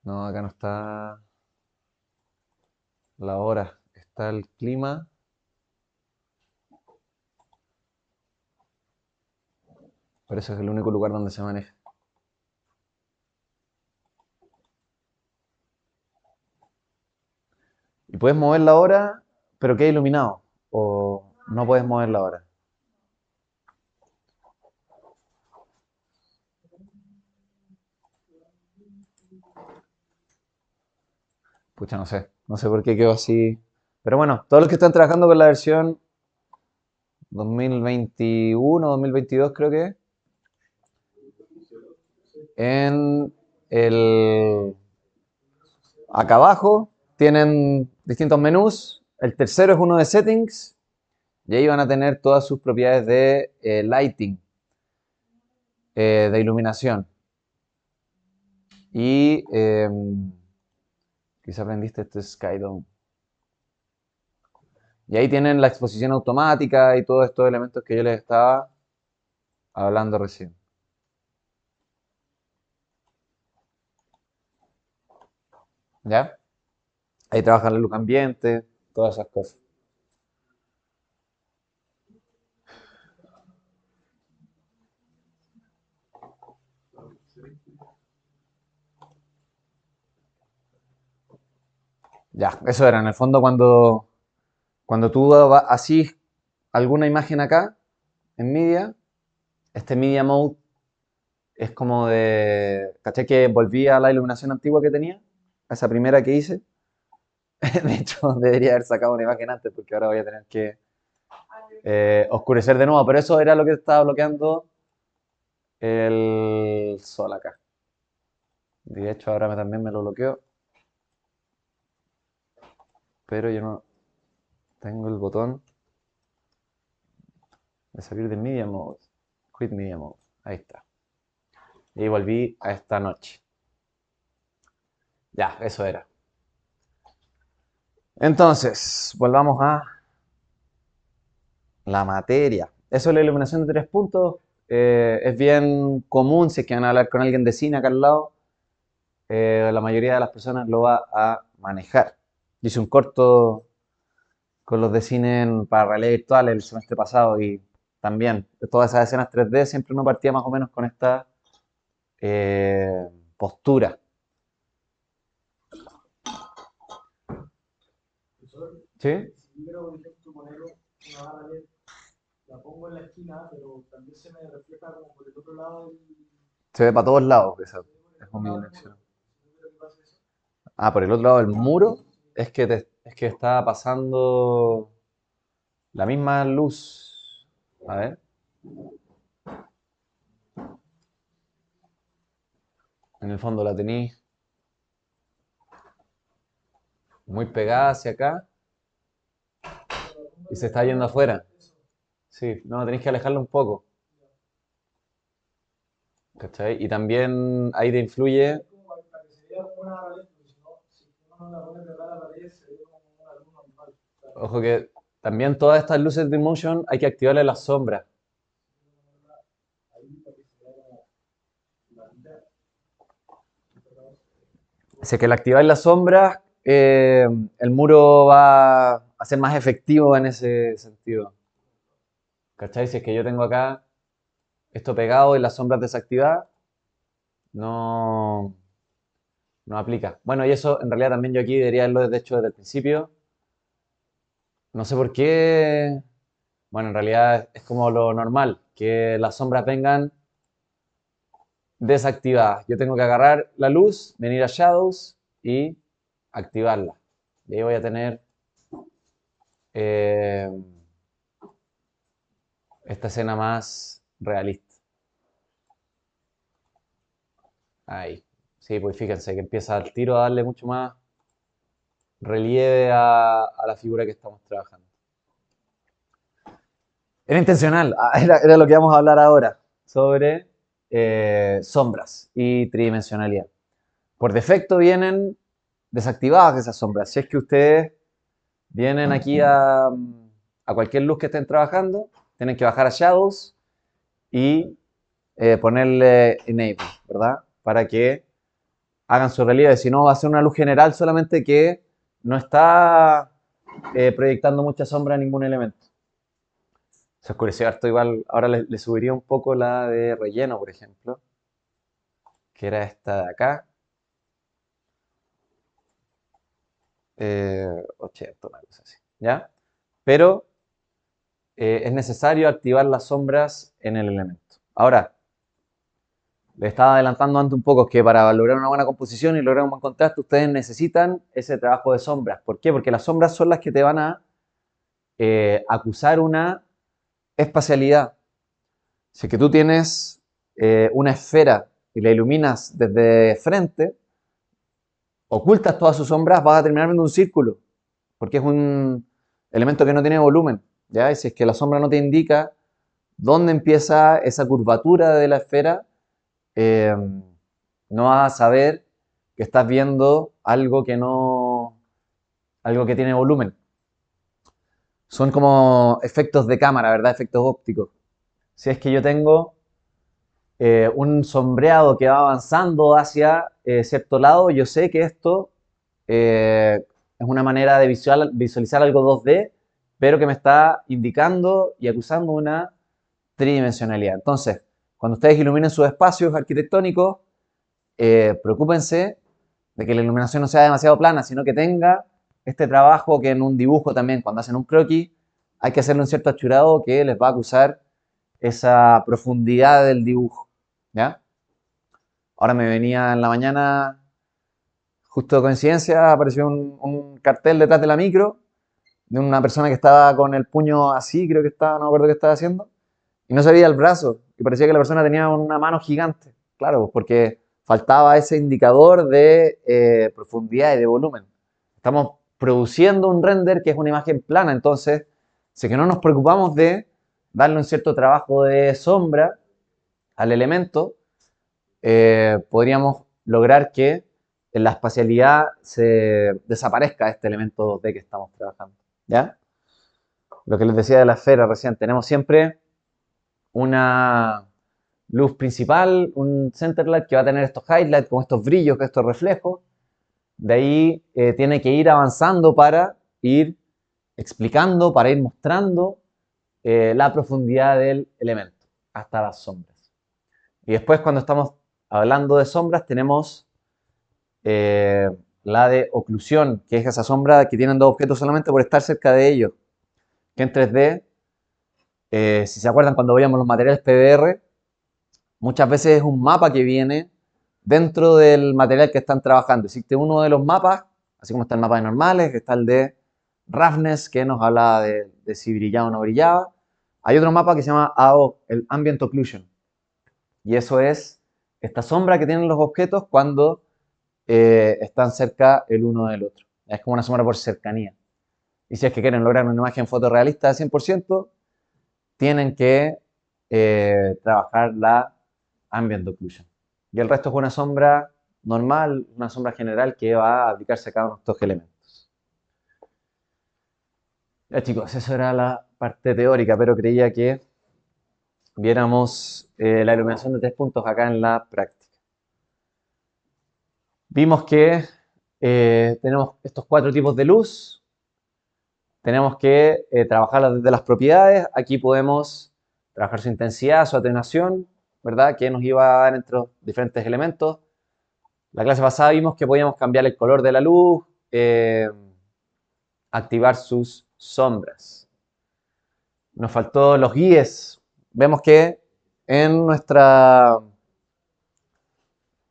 No, acá no está la hora. Está el clima. Por eso es el único lugar donde se maneja. Y puedes mover la hora, pero queda iluminado. O no puedes mover la hora. Pucha, no sé. No sé por qué quedó así. Pero bueno, todos los que están trabajando con la versión 2021, 2022 creo que, en el... Acá abajo tienen distintos menús. El tercero es uno de settings. Y ahí van a tener todas sus propiedades de lighting, de iluminación. Y quizá aprendiste este Skydome. Y ahí tienen la exposición automática y todos estos elementos que yo les estaba hablando recién. ¿Ya? Ahí trabajan la luz ambiente, todas esas cosas. Ya, eso era. En el fondo, cuando tú así alguna imagen acá en Media, este Media Mode es como de... ¿Caché que volví a la iluminación antigua que tenía? A esa primera que hice. De hecho, debería haber sacado una imagen antes porque ahora voy a tener que... oscurecer de nuevo, pero eso era lo que estaba bloqueando el sol acá. Y de hecho ahora también me lo bloqueó, pero yo no tengo el botón de salir de Media Mode. Quit Media Mode. Ahí está. Y volví a esta noche. Ya, eso era. Entonces, volvamos a la materia. Eso es la iluminación de 3 puntos. Es bien común si es que van a hablar con alguien de cine acá al lado. La mayoría de las personas lo va a manejar. Yo hice un corto con los de cine para realidad virtual el semestre pasado y también todas esas escenas 3D siempre uno partía más o menos con esta eh, postura. Profesor, ¿Sí? si yo quiero, por ejemplo, poner una barra LED, la pongo en la esquina, pero también se me refleja como por el otro lado Se ve para todos lados. Esa se ve por el es otro mi lado del muro. conexión. Si no quiero que pase eso, Ah, por el otro lado del muro es que está pasando la misma luz. A ver. En el fondo la tenéis muy pegada hacia acá cuando la pongo y en se la está yendo esquina, afuera. eso, Sí, no, tenéis que alejarla un poco. ¿Cachai? Y también ahí te influye. es como para que se vea como una barra LED, porque si no, si uno no la pone pegada a la pared, se ve como una luz normal. O sea, Ojo que también todas estas luces de motion hay que activarle las sombras. ahí para que se vea como la mitad. Si es que le activáis las sombras, el muro va a ser más efectivo en ese sentido. ¿Cachai? Si es que yo tengo acá esto pegado y las sombras desactivadas, no, no aplica. Bueno, y eso en realidad también yo aquí debería haberlo hecho desde el principio. No sé por qué. Bueno, en realidad es como lo normal, que las sombras vengan desactivadas. Yo tengo que agarrar la luz, venir a Shadows y activarla. Y ahí voy a tener eh, esta escena más realista. Ahí. Sí, pues fíjense que empieza al tiro a darle mucho más relieve a la figura que estamos trabajando. Era intencional, era lo que vamos a hablar ahora, sobre sombras y tridimensionalidad. Por defecto vienen desactivadas esas sombras. Si es que ustedes vienen aquí a cualquier luz que estén trabajando, tienen que bajar a Shadows y ponerle Enable, ¿verdad? Para que hagan su relieve. Si no, va a ser una luz general solamente que no está proyectando mucha sombra a ningún elemento. Se oscureció harto igual. Ahora le subiría un poco la de relleno, por ejemplo, que era esta de acá. 80, una cosa así. ¿Ya? Pero es necesario activar las sombras en el elemento. Ahora, le estaba adelantando antes un poco que para lograr una buena composición y lograr un buen contraste, ustedes necesitan ese trabajo de sombras. ¿Por qué? Porque las sombras son las que te van a acusar una espacialidad. Si es que tú tienes una esfera y la iluminas desde frente, ocultas todas sus sombras, vas a terminar viendo un círculo, porque es un elemento que no tiene volumen. ¿Ya? Y si es que la sombra no te indica dónde empieza esa curvatura de la esfera, eh, no vas a saber que estás viendo algo que no, algo que tiene volumen. Son como efectos de cámara, ¿verdad? Efectos ópticos. Si es que yo tengo un sombreado que va avanzando hacia cierto lado, yo sé que esto es una manera de visualizar algo 2D, pero que me está indicando y acusando una tridimensionalidad. Entonces, cuando ustedes iluminen sus espacios arquitectónicos, preocúpense de que la iluminación no sea demasiado plana, sino que tenga este trabajo que en un dibujo también, cuando hacen un croquis, hay que hacerle un cierto achurado que les va a acusar esa profundidad del dibujo. ¿Ya? Ahora me venía en la mañana, justo de coincidencia, apareció un cartel detrás de la micro de una persona que estaba con el puño así, creo que estaba, no me acuerdo qué estaba haciendo, y no se veía el brazo, y parecía que la persona tenía una mano gigante. Claro, porque faltaba ese indicador de profundidad y de volumen. Estamos produciendo un render que es una imagen plana, entonces, si es que no nos preocupamos de darle un cierto trabajo de sombra al elemento, podríamos lograr que en la espacialidad se desaparezca este elemento 2D que estamos trabajando. ¿Ya? Lo que les decía de la esfera recién, tenemos siempre una luz principal, un center light que va a tener estos highlights, con estos brillos, con estos reflejos. De ahí tiene que ir avanzando para ir explicando, para ir mostrando la profundidad del elemento, hasta las sombras. Y después cuando estamos hablando de sombras tenemos la de oclusión, que es esa sombra que tienen dos objetos solamente por estar cerca de ellos. Que en 3D, si se acuerdan cuando veíamos los materiales PBR, muchas veces es un mapa que viene dentro del material que están trabajando. Existe uno de los mapas, así como está el mapa de normales, que está el de roughness, que nos habla de si brillaba o no brillaba. Hay otro mapa que se llama AO, el Ambient Occlusion. Y eso es esta sombra que tienen los objetos cuando están cerca el uno del otro. Es como una sombra por cercanía. Y si es que quieren lograr una imagen fotorrealista de 100%, tienen que trabajar la Ambient Occlusion. Y el resto es una sombra normal, una sombra general que va a aplicarse a cada uno de estos elementos. Ya chicos, eso era la parte teórica, pero creía que viéramos la iluminación de 3 puntos acá en la práctica. Vimos que tenemos estos 4 tipos de luz. Tenemos que trabajarlas desde las propiedades. Aquí podemos trabajar su intensidad, su atenuación, ¿verdad? Que nos iba a dar entre los diferentes elementos. La clase pasada vimos que podíamos cambiar el color de la luz, activar sus sombras. Nos faltó los guíes. Vemos que en nuestra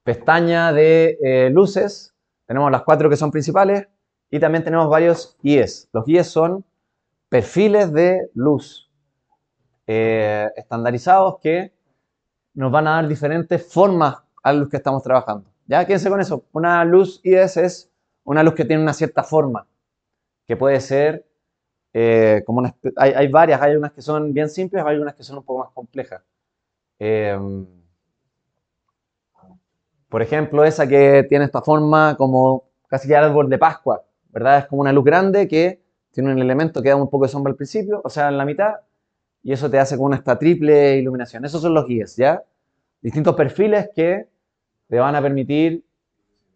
pestaña de luces tenemos las 4 que son principales y también tenemos varios guíes. Los guíes son perfiles de luz estandarizados que nos van a dar diferentes formas a la luz que estamos trabajando. Ya, quédense con eso. Una luz IS es una luz que tiene una cierta forma, que puede ser como hay varias, hay unas que son bien simples, hay unas que son un poco más complejas. Por ejemplo, esa que tiene esta forma como casi que árbol de Pascua, ¿verdad? Es como una luz grande que tiene un elemento que da un poco de sombra al principio, o sea, en la mitad, y eso te hace como esta triple iluminación. Esos son los guías, ¿ya? Distintos perfiles que te van a permitir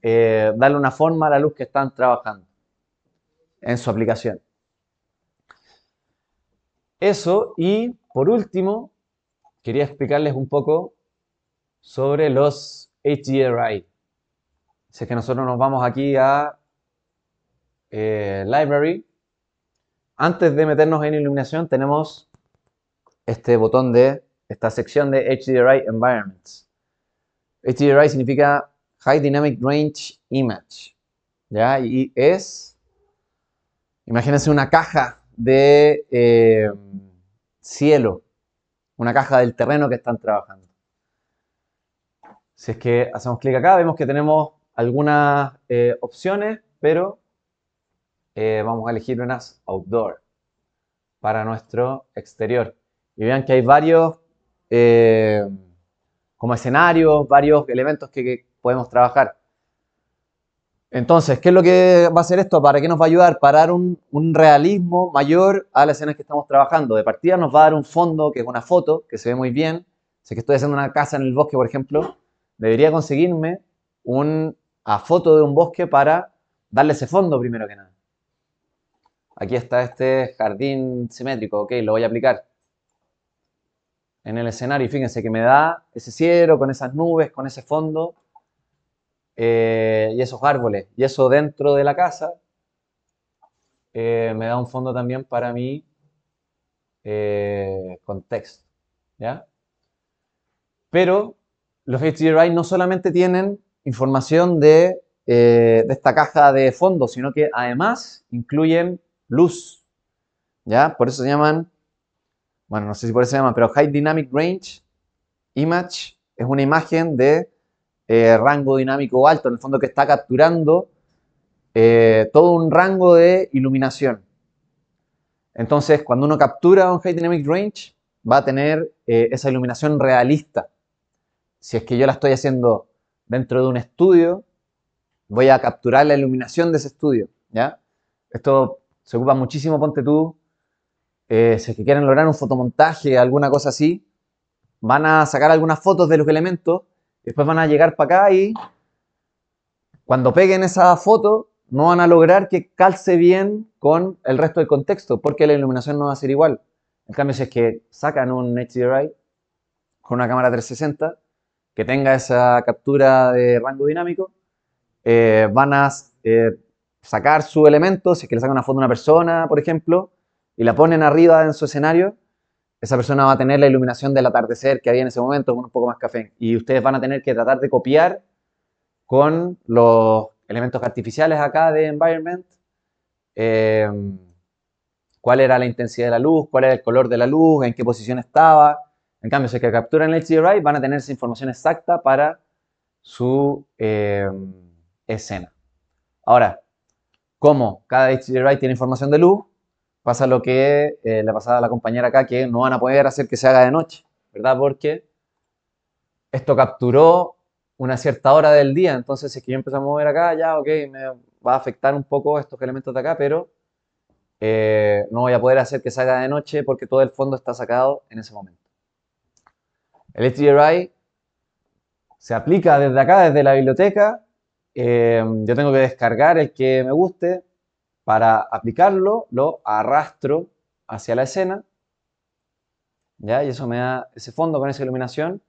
darle una forma a la luz que están trabajando en su aplicación. Eso, y por último, quería explicarles un poco sobre los HDRI. Si es que nosotros nos vamos aquí a Library, antes de meternos en iluminación tenemos este botón de esta sección de HDRI Environments. HDRI significa High Dynamic Range Image, ¿ya? Y es, imagínense una caja de cielo, una caja del terreno que están trabajando. Si es que hacemos clic acá, vemos que tenemos algunas opciones, pero vamos a elegir unas outdoor para nuestro exterior. Y vean que hay varios como escenarios, varios elementos que podemos trabajar. Entonces, ¿qué es lo que va a hacer esto? ¿Para qué nos va a ayudar? Para dar un realismo mayor a las escenas que estamos trabajando. De partida nos va a dar un fondo, que es una foto, que se ve muy bien. Si es que estoy haciendo una casa en el bosque, por ejemplo, debería conseguirme una foto de un bosque para darle ese fondo primero que nada. Aquí está este jardín simétrico, ok, lo voy a aplicar en el escenario y fíjense que me da ese cielo con esas nubes, con ese fondo y esos árboles. Y eso dentro de la casa me da un fondo también para mi contexto, ¿ya? Pero los HDRI no solamente tienen información de esta caja de fondo, sino que además incluyen luz. ¿ya? Por eso se llaman, bueno, no sé si por eso se llaman, pero High Dynamic Range Image es una imagen de rango dinámico alto, en el fondo que está capturando todo un rango de iluminación. Entonces, cuando uno captura un High Dynamic Range, va a tener esa iluminación realista. Si es que yo la estoy haciendo dentro de un estudio, voy a capturar la iluminación de ese estudio, ¿ya? Esto se ocupa muchísimo, ponte tú, si es que quieren lograr un fotomontaje, alguna cosa así, van a sacar algunas fotos de los elementos, y después van a llegar para acá y cuando peguen esa foto, no van a lograr que calce bien con el resto del contexto, porque la iluminación no va a ser igual. En cambio, si es que sacan un HDRI con una cámara 360 que tenga esa captura de rango dinámico, van a sacar su elemento, si es que le sacan una foto a una persona, por ejemplo, y la ponen arriba en su escenario, esa persona va a tener la iluminación del atardecer que había en ese momento, con un poco más café. Y ustedes van a tener que tratar de copiar con los elementos artificiales acá de Environment, eh, cuál era la intensidad de la luz, cuál era el color de la luz, en qué posición estaba. En cambio, si es que capturan el HDRI, van a tener esa información exacta para su escena. Ahora, como cada HDRI tiene información de luz, pasa lo que le pasaba a la compañera acá, que no van a poder hacer que se haga de noche, ¿verdad? Porque esto capturó una cierta hora del día, entonces si es que yo empiezo a mover acá, ya, ok, me va a afectar un poco estos elementos de acá, pero no voy a poder hacer que se haga de noche porque todo el fondo está sacado en ese momento. El HDRI se aplica desde acá, desde la biblioteca. Yo tengo que descargar el que me guste. Para aplicarlo, lo arrastro hacia la escena, ¿ya? Y eso me da ese fondo con esa iluminación.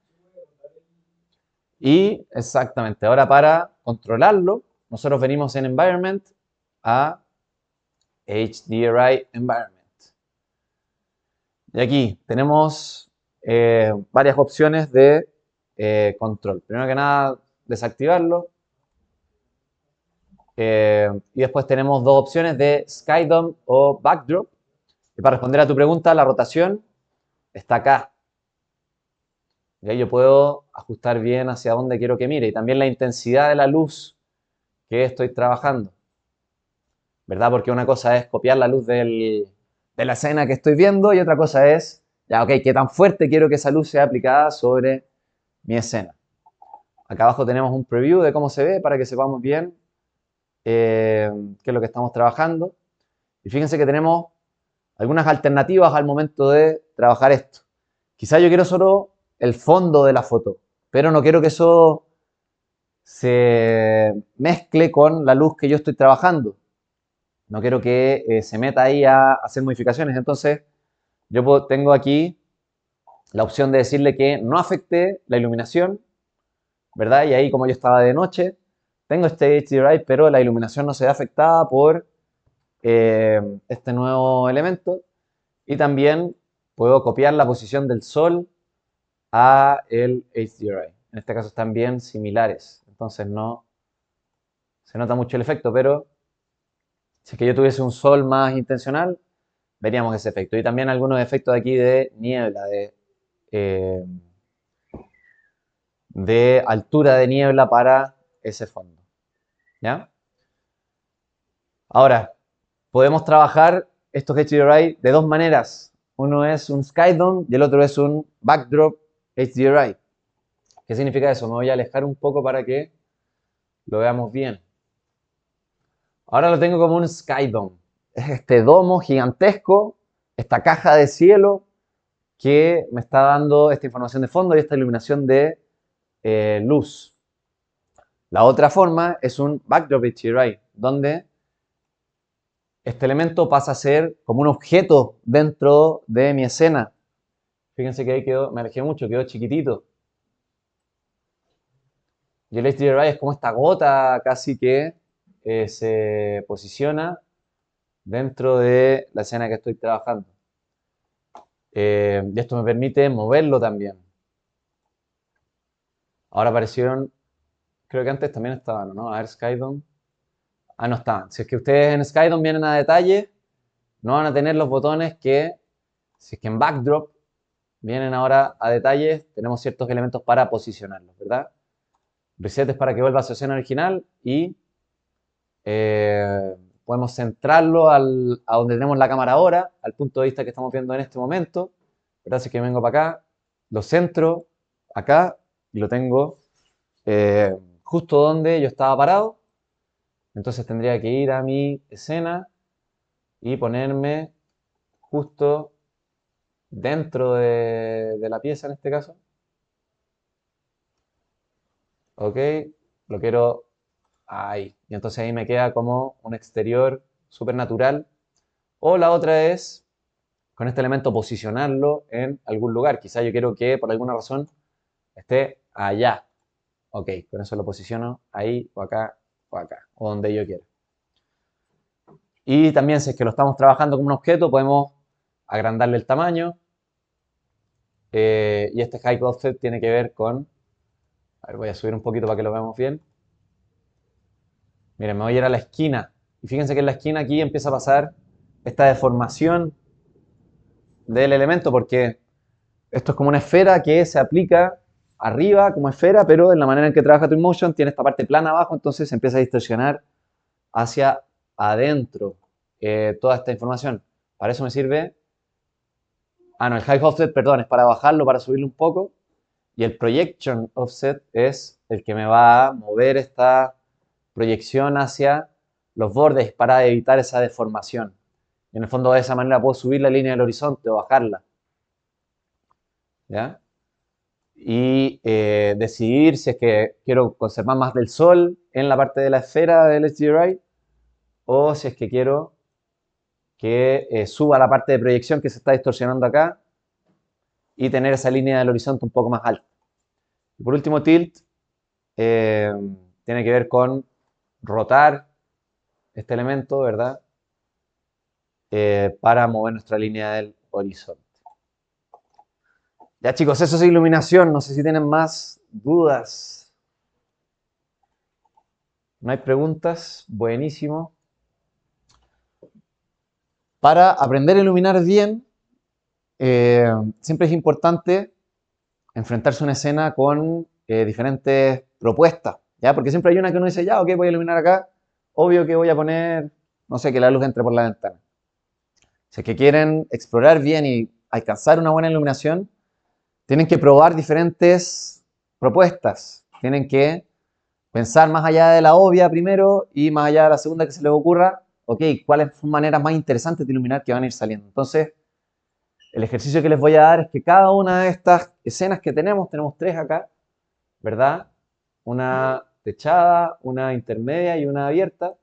Y exactamente, ahora para controlarlo, nosotros venimos en Environment a HDRI Environment. Y aquí tenemos varias opciones de control. Primero que nada, desactivarlo. Y después tenemos dos opciones de Skydome o Backdrop. Y para responder a tu pregunta, la rotación está acá. Y ahí yo puedo ajustar bien hacia dónde quiero que mire. Y también la intensidad de la luz que estoy trabajando. ¿Verdad? Porque una cosa es copiar la luz de la escena que estoy viendo y otra cosa es, ya, ok, qué tan fuerte quiero que esa luz sea aplicada sobre mi escena. Acá abajo tenemos un preview de cómo se ve para que sepamos bien qué es lo que estamos trabajando. Y fíjense que tenemos algunas alternativas al momento de trabajar esto. Quizá yo quiero solo el fondo de la foto, pero no quiero que eso se mezcle con la luz que yo estoy trabajando. No quiero que se meta ahí a hacer modificaciones. Entonces, yo tengo aquí la opción de decirle que no afecte la iluminación, ¿verdad? Y ahí, como yo estaba de noche, tengo este HDRI, pero la iluminación no se ve afectada por este nuevo elemento. Y también puedo copiar la posición del sol a el HDRI. En este caso están bien similares. Entonces no se nota mucho el efecto, pero si es que yo tuviese un sol más intencional, veríamos ese efecto. Y también algunos efectos aquí de niebla, eh, de altura de niebla para ese fondo. ¿Ya? Ahora, podemos trabajar estos HDRI de dos maneras. Uno es un Skydome y el otro es un Backdrop HDRI. ¿Qué significa eso? Me voy a alejar un poco para que lo veamos bien. Ahora lo tengo como un Skydome. Es este domo gigantesco, esta caja de cielo que me está dando esta información de fondo y esta iluminación de luz. La otra forma es un backdrop HDRI, donde este elemento pasa a ser como un objeto dentro de mi escena. Fíjense que ahí quedó, me alejé mucho, quedó chiquitito. Y el HDRI es como esta gota casi que se posiciona dentro de la escena que estoy trabajando. Y esto me permite moverlo también. Ahora aparecieron, creo que antes también estaban, ¿no? A ver, Skydome. Ah, no estaban. Si es que ustedes en Skydome vienen a detalle, no van a tener los botones que, si es que en Backdrop vienen ahora a detalles, tenemos ciertos elementos para posicionarlos, ¿verdad? Reset es para que vuelva a su escena original y podemos centrarlo a donde tenemos la cámara ahora, al punto de vista que estamos viendo en este momento, ¿verdad? Así que vengo para acá, lo centro acá y lo tengo justo donde yo estaba parado. Entonces tendría que ir a mi escena y ponerme justo dentro de la pieza en este caso. Ok, lo quiero ahí. Y entonces ahí me queda como un exterior súper natural. O la otra es con este elemento posicionarlo en algún lugar. Quizá yo quiero que por alguna razón esté allá. Ok, con eso lo posiciono ahí o acá, o donde yo quiera. Y también si es que lo estamos trabajando como un objeto, podemos agrandarle el tamaño. Y este height offset tiene que ver con... A ver, voy a subir un poquito para que lo veamos bien. Miren, me voy a ir a la esquina. Y fíjense que en la esquina aquí empieza a pasar esta deformación del elemento, porque esto es como una esfera que se aplica arriba como esfera, pero en la manera en que trabaja Twinmotion tiene esta parte plana abajo, entonces se empieza a distorsionar hacia adentro toda esta información. Para eso me sirve... Ah, no, el High Offset, perdón, es para bajarlo, para subirlo un poco. Y el Projection Offset es el que me va a mover esta proyección hacia los bordes para evitar esa deformación. Y en el fondo de esa manera puedo subir la línea del horizonte o bajarla. ¿Ya? Y decidir si es que quiero conservar más del sol en la parte de la esfera del HDRI o si es que quiero que suba la parte de proyección que se está distorsionando acá y tener esa línea del horizonte un poco más alta. Y por último, tilt tiene que ver con rotar este elemento, ¿verdad? Para mover nuestra línea del horizonte. Ya chicos, eso es iluminación. No sé si tienen más dudas. ¿No hay preguntas? Buenísimo. Para aprender a iluminar bien, siempre es importante enfrentarse a una escena con diferentes propuestas, ¿ya? Porque siempre hay una que uno dice, ya, ok, voy a iluminar acá, obvio que voy a poner, no sé, que la luz entre por la ventana. Si es que quieren explorar bien y alcanzar una buena iluminación, tienen que probar diferentes propuestas, tienen que pensar más allá de la obvia primero y más allá de la segunda que se les ocurra, ok, cuáles son maneras más interesantes de iluminar que van a ir saliendo. Entonces, el ejercicio que les voy a dar es que cada una de estas escenas que tenemos tres acá, ¿verdad? Una techada, una intermedia y una abierta,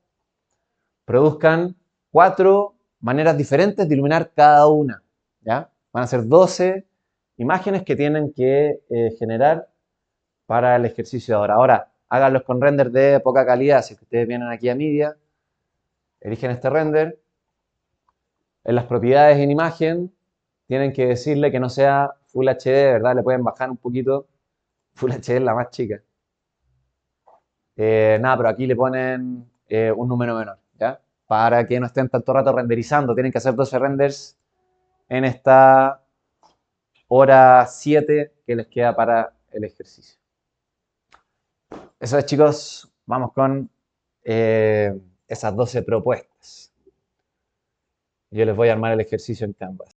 produzcan 4 maneras diferentes de iluminar cada una, ¿ya? Van a ser 12 imágenes que tienen que generar para el ejercicio de ahora. Ahora, háganlos con render de poca calidad. Si ustedes vienen aquí a Media, eligen este render. En las propiedades en imagen, tienen que decirle que no sea Full HD, ¿verdad? Le pueden bajar un poquito. Full HD es la más chica. Nada, pero aquí le ponen un número menor, ¿ya? Para que no estén tanto rato renderizando. Tienen que hacer 12 renders en esta hora 7 que les queda para el ejercicio. Eso es, chicos. Vamos con esas 12 propuestas. Yo les voy a armar el ejercicio en Canvas.